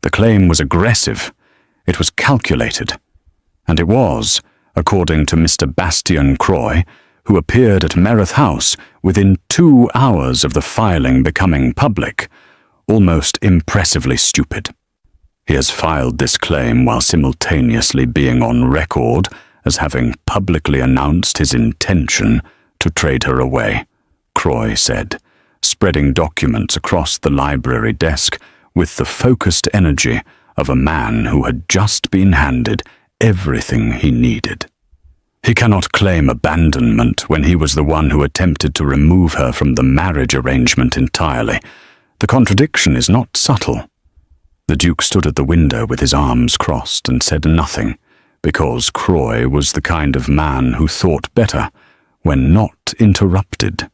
The claim was aggressive, it was calculated, and it was, according to Mr. Bastian Croy, who appeared at Mereth House within 2 hours of the filing becoming public, almost impressively stupid. He has filed this claim while simultaneously being on record as having publicly announced his intention to trade her away, Croy said, spreading documents across the library desk with the focused energy of a man who had just been handed everything he needed. He cannot claim abandonment when he was the one who attempted to remove her from the marriage arrangement entirely. The contradiction is not subtle. The Duke stood at the window with his arms crossed and said nothing, because Croy was the kind of man who thought better when not interrupted.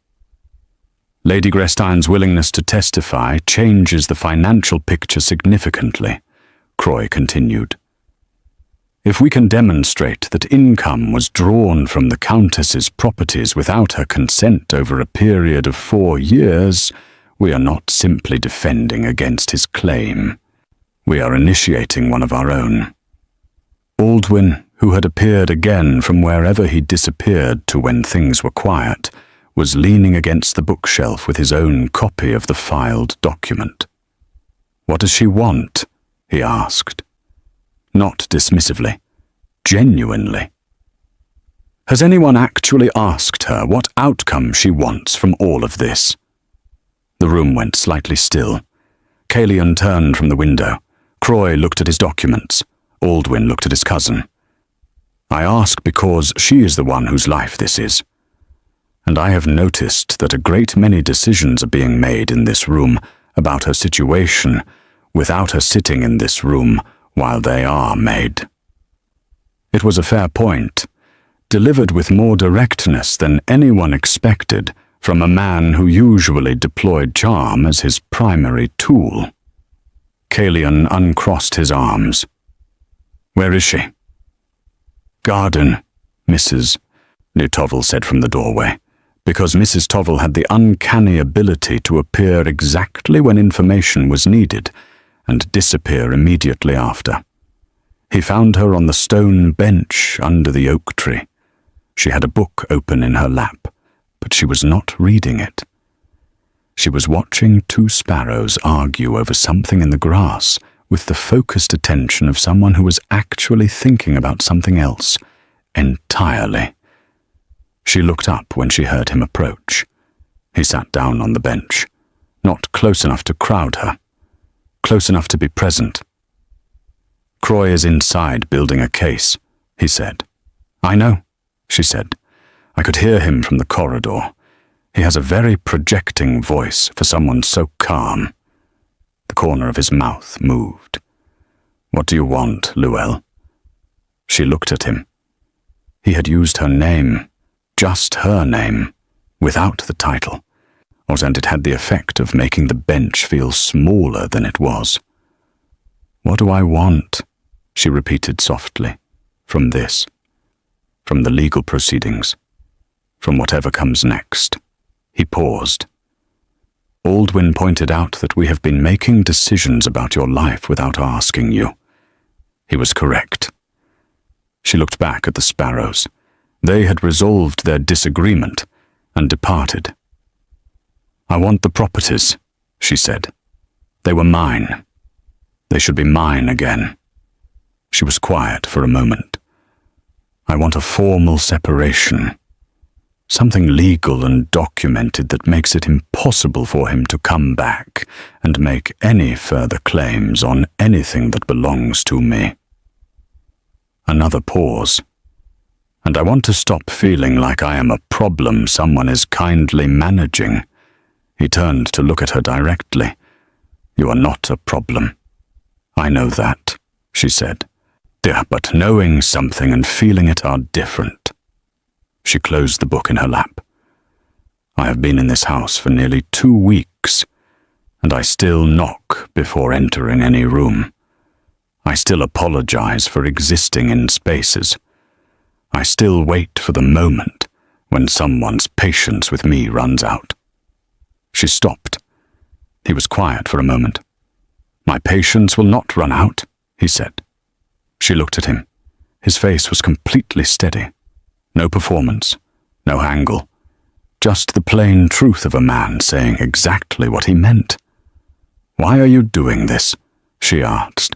Lady Grestine's willingness to testify changes the financial picture significantly, Croy continued. If we can demonstrate that income was drawn from the Countess's properties without her consent over a period of 4 years, we are not simply defending against his claim. We are initiating one of our own. Aldwyn, who had appeared again from wherever he disappeared to when things were quiet, was leaning against the bookshelf with his own copy of the filed document. "What does she want?" he asked. Not dismissively, genuinely. Has anyone actually asked her what outcome she wants from all of this? The room went slightly still. Caelian turned from the window. Croy looked at his documents. Aldwyn looked at his cousin. I ask because she is the one whose life this is. And I have noticed that a great many decisions are being made in this room about her situation without her sitting in this room while they are made. It was a fair point, delivered with more directness than anyone expected from a man who usually deployed charm as his primary tool. Caelian uncrossed his arms. Where is she? Garden, Mrs. Tovel said from the doorway, because Mrs. Tovel had the uncanny ability to appear exactly when information was needed and disappear immediately after. He found her on the stone bench under the oak tree. She had a book open in her lap, but she was not reading it. She was watching 2 sparrows argue over something in the grass with the focused attention of someone who was actually thinking about something else entirely. She looked up when she heard him approach. He sat down on the bench, not close enough to crowd her, close enough to be present. Croy is inside building a case, he said. I know, she said. I could hear him from the corridor. He has a very projecting voice for someone so calm. The corner of his mouth moved. What do you want, Llewellyn? She looked at him. He had used her name, just her name, without the title, and it had the effect of making the bench feel smaller than it was. What do I want? She repeated softly. From this. From the legal proceedings. From whatever comes next. He paused. Aldwyn pointed out that we have been making decisions about your life without asking you. He was correct. She looked back at the sparrows. They had resolved their disagreement and departed. "I want the properties," she said. "They were mine. They should be mine again." She was quiet for a moment. "I want a formal separation. Something legal and documented that makes it impossible for him to come back and make any further claims on anything that belongs to me." Another pause. "And I want to stop feeling like I am a problem someone is kindly managing." He turned to look at her directly. "You are not a problem." "I know that," she said. "Dear, but knowing something and feeling it are different." She closed the book in her lap. "I have been in this house for nearly 2 weeks, and I still knock before entering any room. I still apologize for existing in spaces. I still wait for the moment when someone's patience with me runs out." She stopped. He was quiet for a moment. "My patience will not run out," he said. She looked at him. His face was completely steady. No performance, no angle. Just the plain truth of a man saying exactly what he meant. "Why are you doing this?" she asked.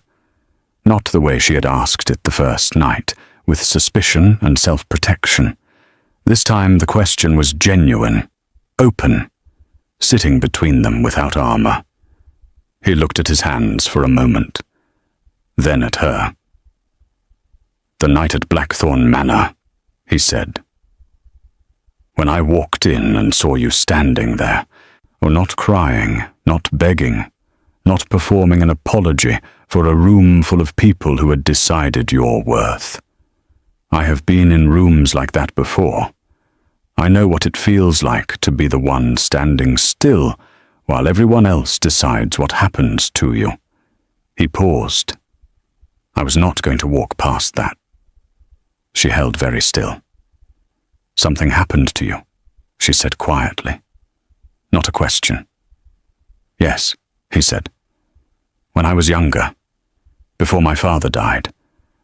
Not the way she had asked it the first night, with suspicion and self-protection. This time the question was genuine, open, sitting between them without armor. He looked at his hands for a moment, then at her. "The night at Blackthorn Manor," he said. "When I walked in and saw you standing there, not crying, not begging, not performing an apology for a room full of people who had decided your worth. I have been in rooms like that before. I know what it feels like to be the one standing still while everyone else decides what happens to you." He paused. "I was not going to walk past that." She held very still. "Something happened to you," she said quietly. Not a question. "Yes," he said. "When I was younger, before my father died,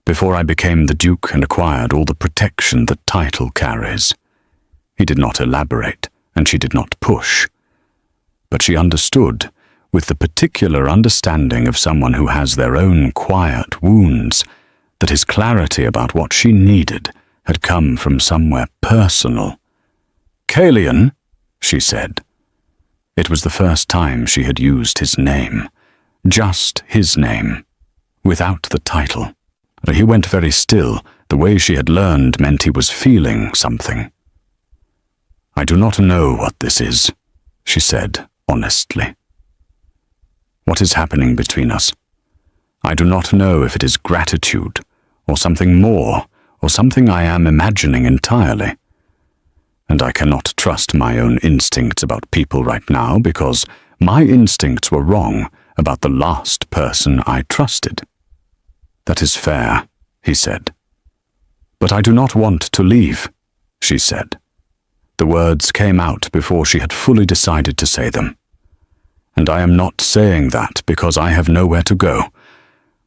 before I became the Duke and acquired all the protection that title carries." He did not elaborate, and she did not push. But she understood, with the particular understanding of someone who has their own quiet wounds, that his clarity about what she needed had come from somewhere personal. "Calian," she said. It was the first time she had used his name. Just his name, without the title. He went very still. The way she had learned meant he was feeling something. "I do not know what this is," she said honestly. "What is happening between us? I do not know if it is gratitude, or something more, or something I am imagining entirely. And I cannot trust my own instincts about people right now because my instincts were wrong about the last person I trusted." "That is fair," he said. "But I do not want to leave," she said. The words came out before she had fully decided to say them. "And I am not saying that because I have nowhere to go.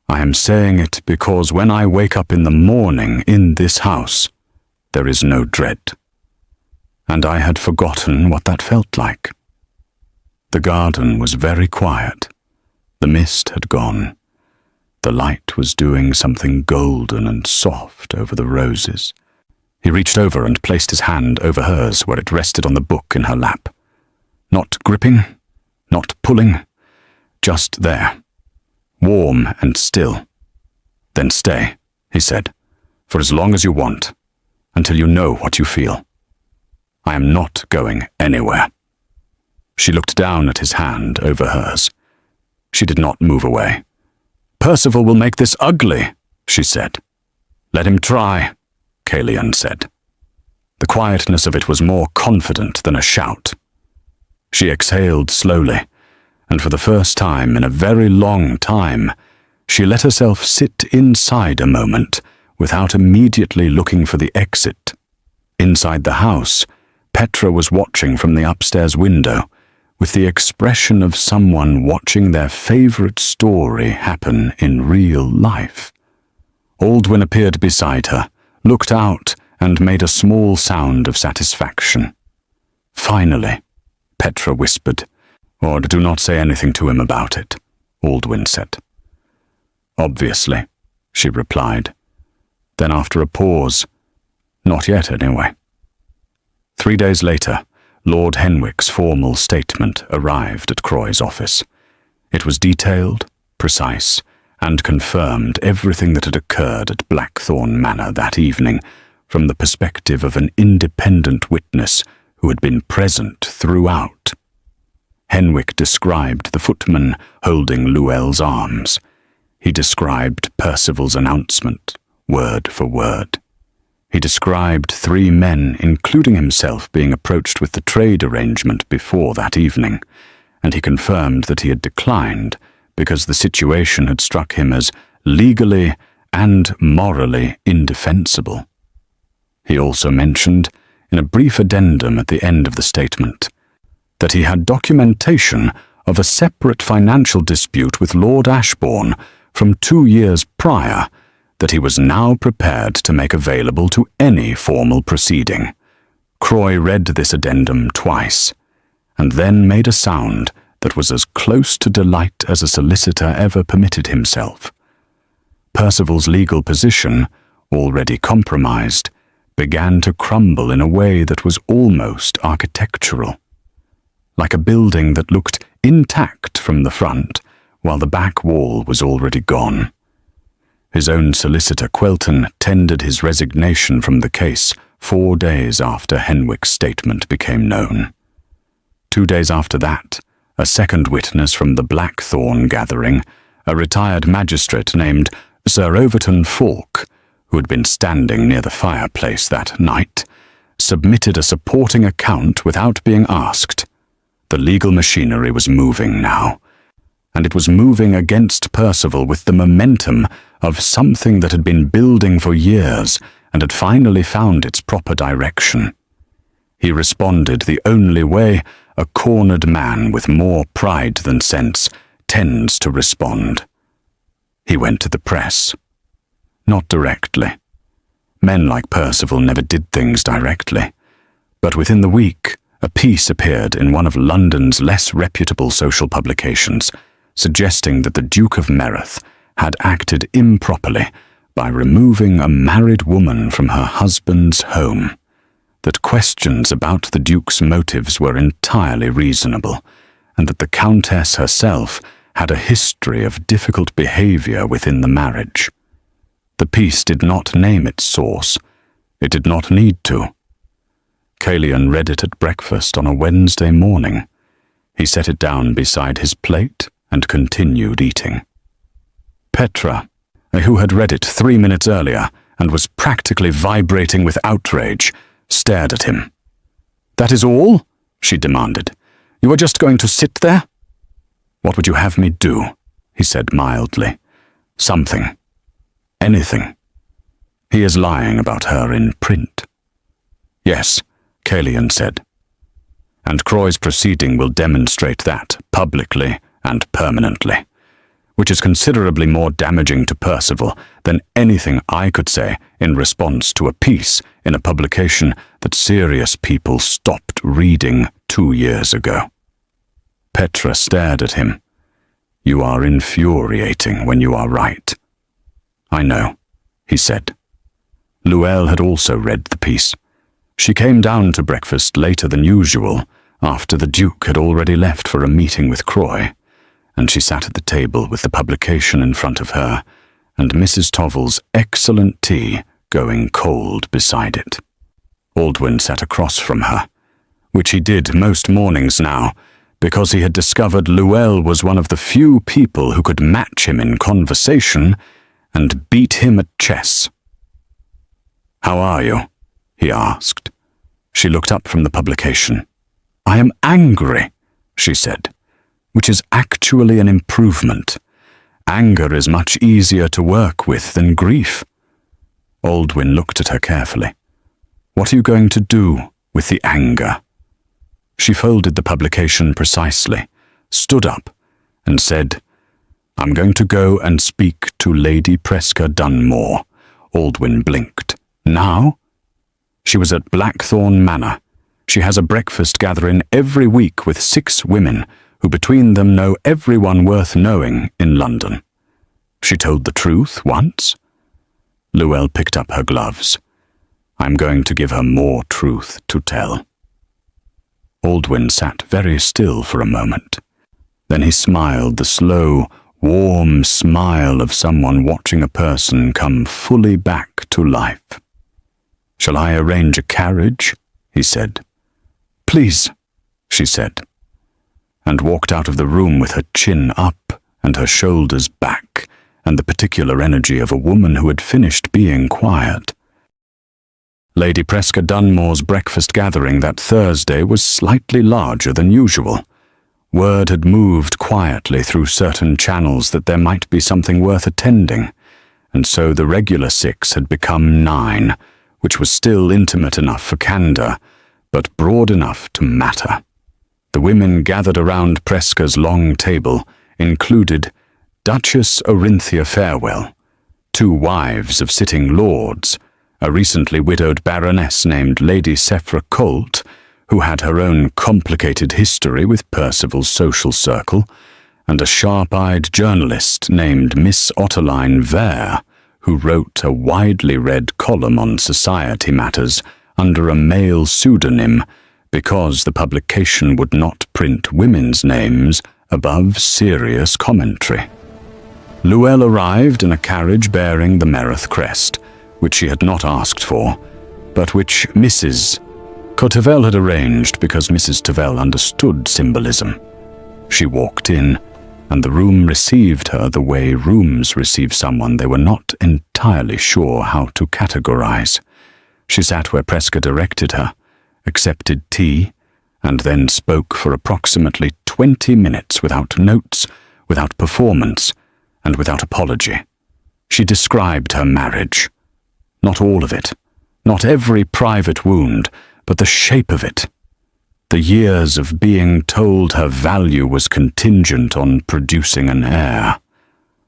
I am saying it because when I wake up in the morning in this house, there is no dread." And I had forgotten what that felt like. The garden was very quiet. The mist had gone. The light was doing something golden and soft over the roses. He reached over and placed his hand over hers where it rested on the book in her lap. Not gripping, not pulling, just there. Warm and still. "Then stay," he said, "for as long as you want, until you know what you feel. I am not going anywhere." She looked down at his hand over hers. She did not move away. "Percival will make this ugly," she said. "Let him try," Calian said. The quietness of it was more confident than a shout. She exhaled slowly, and for the first time in a very long time, she let herself sit inside a moment without immediately looking for the exit. Inside the house, Petra was watching from the upstairs window, with the expression of someone watching their favorite story happen in real life. Aldwyn appeared beside her, looked out, and made a small sound of satisfaction. Finally, Petra whispered. Or do not say anything to him about it, Aldwyn said. Obviously, she replied. Then after a pause, not yet anyway. 3 days later, Lord Henwick's formal statement arrived at Croy's office. It was detailed, precise, and confirmed everything that had occurred at Blackthorn Manor that evening from the perspective of an independent witness who had been present throughout. Henwick described the footman holding Llewell's arms. He described Percival's announcement, word for word. He described 3 men, including himself, being approached with the trade arrangement before that evening, and he confirmed that he had declined because the situation had struck him as legally and morally indefensible. He also mentioned, in a brief addendum at the end of the statement, that he had documentation of a separate financial dispute with Lord Ashbourne from 2 years prior that he was now prepared to make available to any formal proceeding. Croy read this addendum twice, and then made a sound that was as close to delight as a solicitor ever permitted himself. Percival's legal position, already compromised, began to crumble in a way that was almost architectural. Like a building that looked intact from the front, while the back wall was already gone. His own solicitor, Quelton, tendered his resignation from the case 4 days after Henwick's statement became known. 2 days after that, a second witness from the Blackthorn gathering, a retired magistrate named Sir Overton Falk, who had been standing near the fireplace that night, submitted a supporting account without being asked. The legal machinery was moving now, and it was moving against Percival with the momentum of something that had been building for years and had finally found its proper direction. He responded the only way a cornered man with more pride than sense tends to respond. He went to the press. Not directly. Men like Percival never did things directly. But within the week, a piece appeared in one of London's less reputable social publications, suggesting that the Duke of Meath had acted improperly by removing a married woman from her husband's home, that questions about the Duke's motives were entirely reasonable, and that the Countess herself had a history of difficult behavior within the marriage. The piece did not name its source. It did not need to. Caelian read it at breakfast on a Wednesday morning. He set it down beside his plate and continued eating. Petra, who had read it 3 minutes earlier and was practically vibrating with outrage, stared at him. "That is all?" she demanded. "You are just going to sit there?" "What would you have me do?" he said mildly. "Something. Anything. He is lying about her in print." "Yes," Caelian said. "And Croy's proceeding will demonstrate that publicly and permanently, which is considerably more damaging to Percival than anything I could say in response to a piece in a publication that serious people stopped reading 2 years ago." Petra stared at him. "You are infuriating when you are right." "I know," he said. Llewell had also read the piece. She came down to breakfast later than usual, after the Duke had already left for a meeting with Croy, and she sat at the table with the publication in front of her, and Mrs. Tovel's excellent tea going cold beside it. Aldwyn sat across from her, which he did most mornings now, because he had discovered Llewell was one of the few people who could match him in conversation and beat him at chess. "How are you?" he asked. She looked up from the publication. "I am angry," she said, which is actually an improvement. Anger is much easier to work with than grief. Aldwyn looked at her carefully. "What are you going to do with the anger?" She folded the publication precisely, stood up, and said, "I'm going to go and speak to Lady Preska Dunmore." Aldwyn blinked. "Now?" She was at Blackthorn Manor. She has a breakfast gathering every week with 6 women who between them know everyone worth knowing in London. She told the truth once. Llewellyn picked up her gloves. I'm going to give her more truth to tell. Aldwyn sat very still for a moment. Then he smiled, the slow, warm smile of someone watching a person come fully back to life. Shall I arrange a carriage? He said. Please, she said, and walked out of the room with her chin up and her shoulders back, and the particular energy of a woman who had finished being quiet. Lady Presca Dunmore's breakfast gathering that Thursday was slightly larger than usual. Word had moved quietly through certain channels that there might be something worth attending, and so the regular 6 had become 9, which was still intimate enough for candour, but broad enough to matter. The women gathered around Presca's long table included Duchess Orinthia Farewell, 2 wives of sitting lords, a recently widowed baroness named Lady Sephra Colt, who had her own complicated history with Percival's social circle, and a sharp-eyed journalist named Miss Otterline Vere, who wrote a widely read column on society matters under a male pseudonym because the publication would not print women's names above serious commentary. Llewellyn arrived in a carriage bearing the Mereth crest, which she had not asked for, but which Mrs. Cotterell had arranged because Mrs. Tavell understood symbolism. She walked in, and the room received her the way rooms receive someone they were not entirely sure how to categorize. She sat where Presca directed her, accepted tea, and then spoke for approximately 20 minutes without notes, without performance, and without apology. She described her marriage. Not all of it, not every private wound, but the shape of it. The years of being told her value was contingent on producing an heir.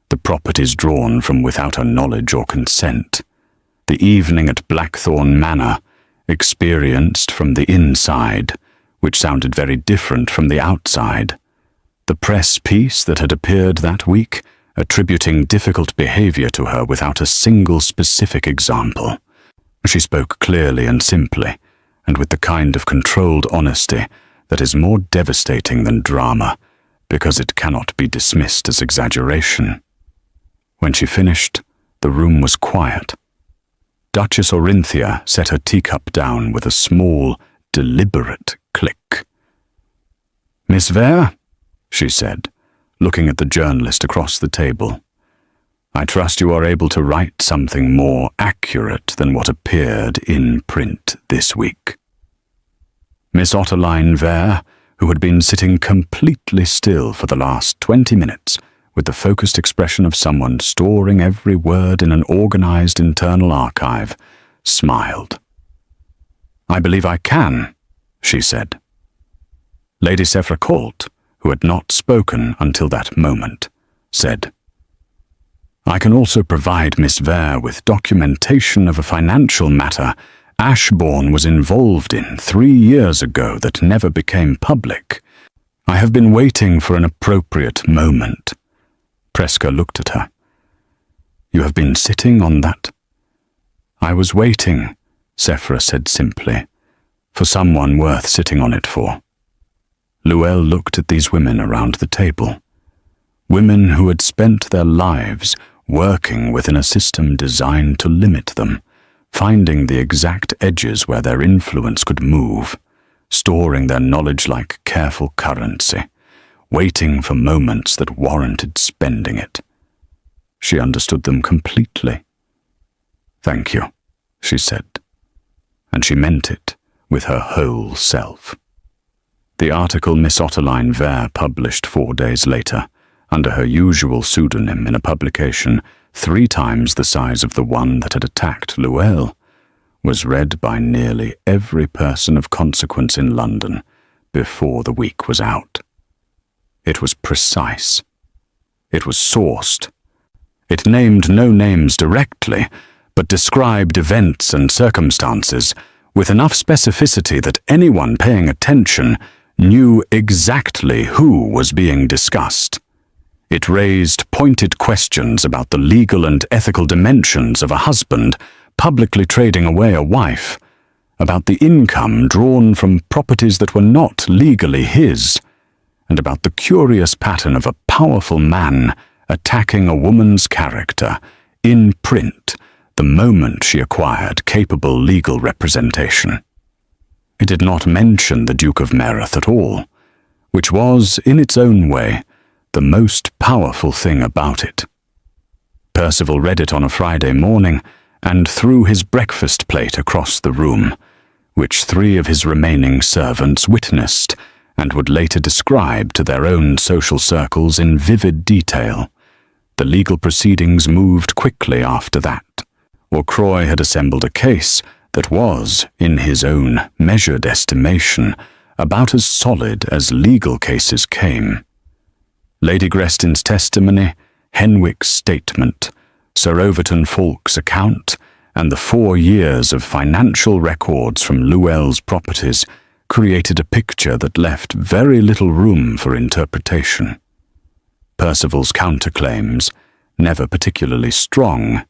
The properties drawn from without her knowledge or consent. The evening at Blackthorn Manor, experienced from the inside, which sounded very different from the outside. The press piece that had appeared that week, attributing difficult behavior to her without a single specific example. She spoke clearly and simply, and with the kind of controlled honesty that is more devastating than drama, because it cannot be dismissed as exaggeration. When she finished, the room was quiet. Duchess Orinthia set her teacup down with a small, deliberate click. "Miss Vere," she said, looking at the journalist across the table, "I trust you are able to write something more accurate than what appeared in print this week." Miss Otterline Vere, who had been sitting completely still for the last 20 minutes, with the focused expression of someone storing every word in an organized internal archive, smiled. "I believe I can," she said. Lady Sephra Colt, who had not spoken until that moment, said, "I can also provide Miss Vere with documentation of a financial matter Ashbourne was involved in 3 years ago that never became public. I have been waiting for an appropriate moment." Presca looked at her. "You have been sitting on that?" "I was waiting," Sephra said simply, "for someone worth sitting on it for." Llewellyn looked at these women around the table. Women who had spent their lives working within a system designed to limit them, finding the exact edges where their influence could move, storing their knowledge like careful currency, waiting for moments that warranted spending it. She understood them completely. "Thank you," she said, and she meant it with her whole self. The article Miss Otterline Vere published 4 days later, under her usual pseudonym in a publication 3 times the size of the one that had attacked Llewellyn, was read by nearly every person of consequence in London before the week was out. It was precise. It was sourced. It named no names directly, but described events and circumstances with enough specificity that anyone paying attention knew exactly who was being discussed. It raised pointed questions about the legal and ethical dimensions of a husband publicly trading away a wife, about the income drawn from properties that were not legally his, and about the curious pattern of a powerful man attacking a woman's character in print the moment she acquired capable legal representation. It did not mention the Duke of Meath at all, which was, in its own way, the most powerful thing about it. Percival read it on a Friday morning and threw his breakfast plate across the room, which 3 of his remaining servants witnessed and would later describe to their own social circles in vivid detail. The legal proceedings moved quickly after that, or Croy had assembled a case that was, in his own measured estimation, about as solid as legal cases came. Lady Grestin's testimony, Henwick's statement, Sir Overton Falk's account, and the 4 years of financial records from Llewell's properties created a picture that left very little room for interpretation. Percival's counterclaims, never particularly strong,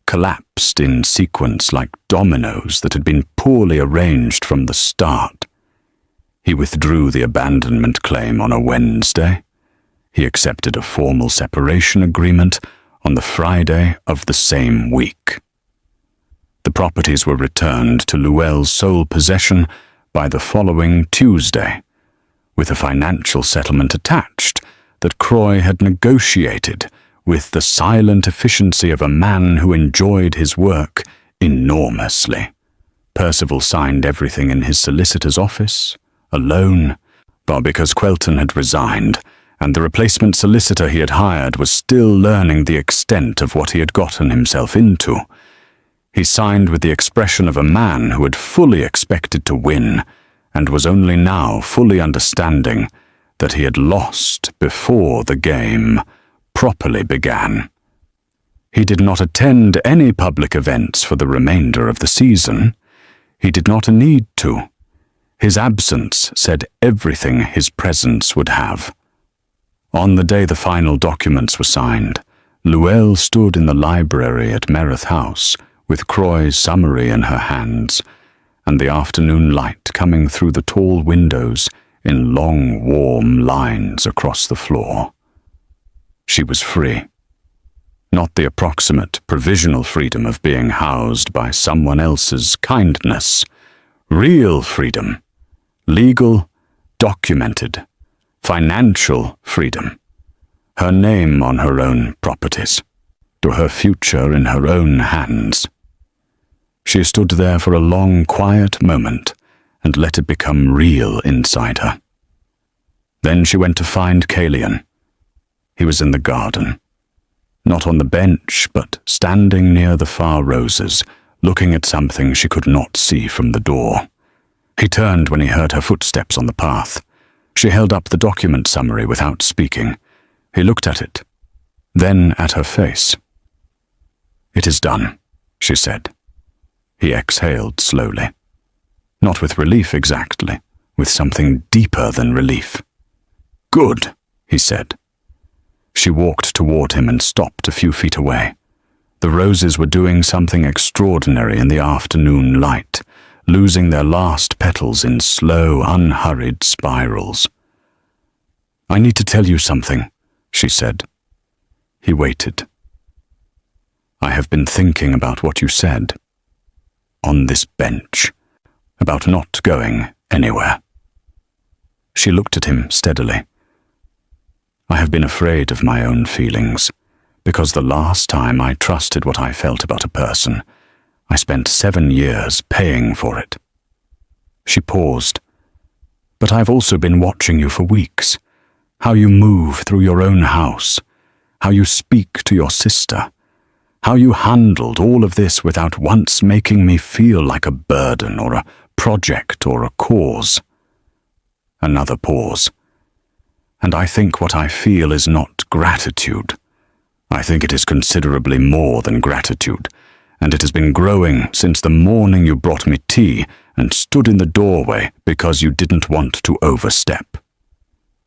collapsed in sequence like dominoes that had been poorly arranged from the start. He withdrew the abandonment claim on a Wednesday. He accepted a formal separation agreement on the Friday of the same week. The properties were returned to Llewell's sole possession by the following Tuesday, with a financial settlement attached that Croy had negotiated with the silent efficiency of a man who enjoyed his work enormously. Percival signed everything in his solicitor's office, alone, but because Quelton had resigned, and the replacement solicitor he had hired was still learning the extent of what he had gotten himself into. He signed with the expression of a man who had fully expected to win, and was only now fully understanding that he had lost before the game properly began. He did not attend any public events for the remainder of the season. He did not need to. His absence said everything his presence would have. On the day the final documents were signed, Llewell stood in the library at Meath House with Croy's summary in her hands, and the afternoon light coming through the tall windows in long, warm lines across the floor. She was free. Not the approximate, provisional freedom of being housed by someone else's kindness. Real freedom. Legal, documented, financial freedom. Her name on her own properties. To her future in her own hands. She stood there for a long, quiet moment and let it become real inside her. Then she went to find Caelian. He was in the garden. Not on the bench, but standing near the far roses, looking at something she could not see from the door. He turned when he heard her footsteps on the path. She held up the document summary without speaking. He looked at it, then at her face. "It is done," she said. He exhaled slowly. Not with relief exactly, with something deeper than relief. "Good," he said. She walked toward him and stopped a few feet away. The roses were doing something extraordinary in the afternoon light, losing their last petals in slow, unhurried spirals. "I need to tell you something," she said. He waited. "I have been thinking about what you said. On this bench. About not going anywhere." She looked at him steadily. "I have been afraid of my own feelings, because the last time I trusted what I felt about a person, I spent 7 years paying for it." She paused. "But I've also been watching you for weeks. How you move through your own house, how you speak to your sister, how you handled all of this without once making me feel like a burden or a project or a cause." Another pause. "And I think what I feel is not gratitude. I think it is considerably more than gratitude, and it has been growing since the morning you brought me tea and stood in the doorway because you didn't want to overstep."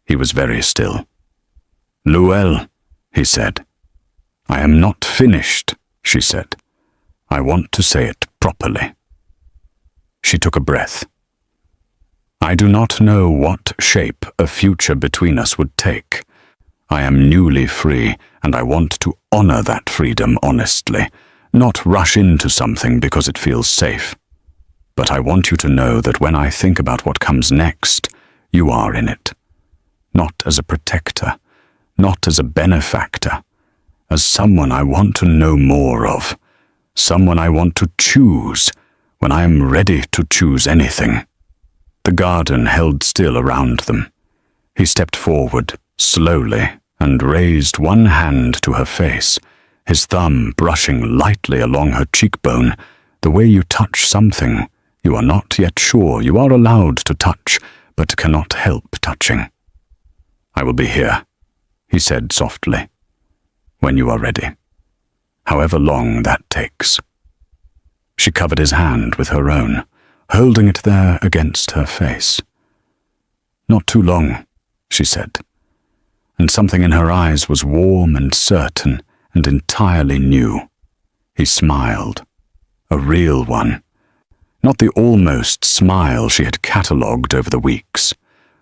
He was very still. "Luelle," he said. "I am not finished," she said. "I want to say it properly." She took a breath. "I do not know what shape a future between us would take. I am newly free, and I want to honor that freedom honestly, not rush into something because it feels safe. But I want you to know that when I think about what comes next, you are in it. Not as a protector, not as a benefactor, as someone I want to know more of, someone I want to choose when I am ready to choose anything." The garden held still around them. He stepped forward, slowly, and raised one hand to her face, his thumb brushing lightly along her cheekbone, the way you touch something you are not yet sure you are allowed to touch, but cannot help touching. "I will be here," he said softly, "when you are ready, however long that takes." She covered his hand with her own, holding it there against her face. "Not too long," she said, and something in her eyes was warm and certain and entirely new. He smiled, a real one, not the almost smile she had catalogued over the weeks,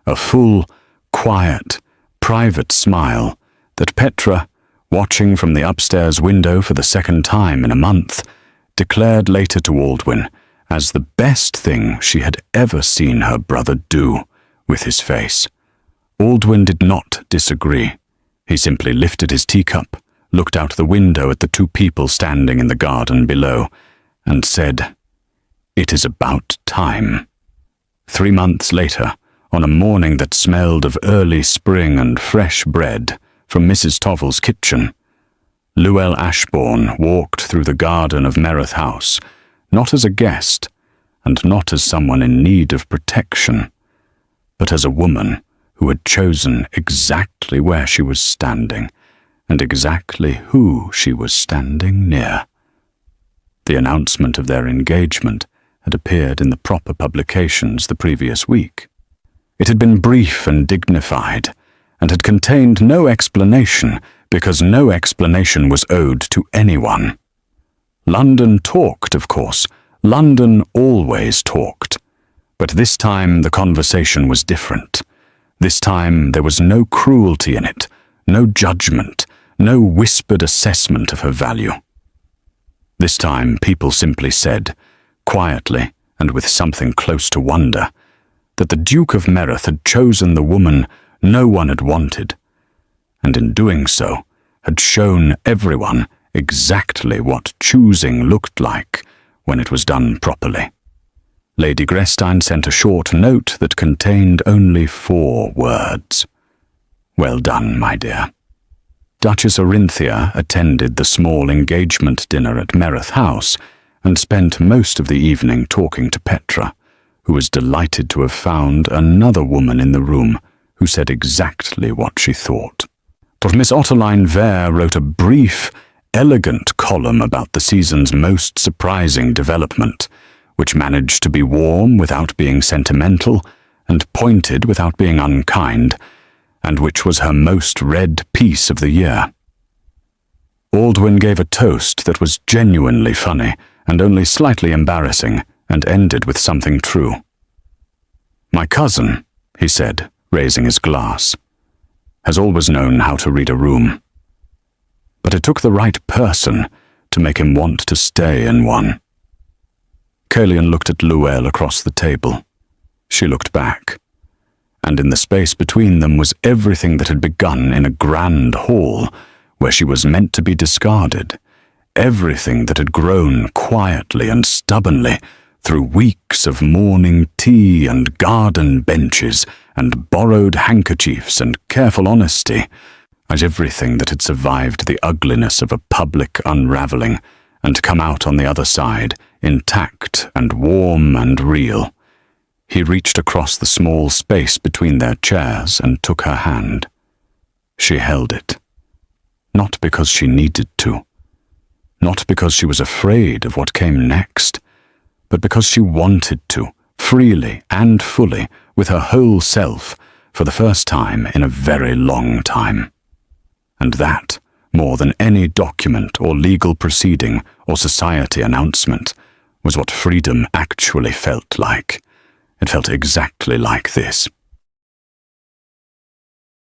a full, quiet, private smile that Petra, watching from the upstairs window for the second time in a month, declared later to Aldwyn as the best thing she had ever seen her brother do with his face. Aldwyn did not disagree. He simply lifted his teacup, looked out the window at the two people standing in the garden below, and said, "It is about time." 3 months later, on a morning that smelled of early spring and fresh bread from Mrs. Tovel's kitchen, Luelle Ashbourne walked through the garden of Merith House, not as a guest, and not as someone in need of protection, but as a woman who had chosen exactly where she was standing, and exactly who she was standing near. The announcement of their engagement had appeared in the proper publications the previous week. It had been brief and dignified, and had contained no explanation, because no explanation was owed to anyone. London talked, of course. London always talked. But this time the conversation was different. This time there was no cruelty in it, no judgment, no whispered assessment of her value. This time people simply said, quietly and with something close to wonder, that the Duke of Merith had chosen the woman no one had wanted, and in doing so had shown everyone exactly what choosing looked like when it was done properly. Lady Grestine sent a short note that contained only 4 words. "Well done, my dear." Duchess Orinthia attended the small engagement dinner at Merith House and spent most of the evening talking to Petra, who was delighted to have found another woman in the room who said exactly what she thought. But Miss Ottoline Vere wrote a brief, elegant column about the season's most surprising development, which managed to be warm without being sentimental and pointed without being unkind, and which was her most read piece of the year. Aldwyn gave a toast that was genuinely funny and only slightly embarrassing, and ended with something true. "My cousin," he said, raising his glass, "has always known how to read a room. But it took the right person to make him want to stay in one." Caelian looked at Luelle across the table. She looked back, and in the space between them was everything that had begun in a grand hall where she was meant to be discarded, everything that had grown quietly and stubbornly through weeks of morning tea and garden benches and borrowed handkerchiefs and careful honesty, as everything that had survived the ugliness of a public unravelling and come out on the other side, intact and warm and real. He reached across the small space between their chairs and took her hand. She held it, not because she needed to, not because she was afraid of what came next, but because she wanted to, freely and fully, with her whole self, for the first time in a very long time. And that, more than any document or legal proceeding or society announcement, was what freedom actually felt like. It felt exactly like this.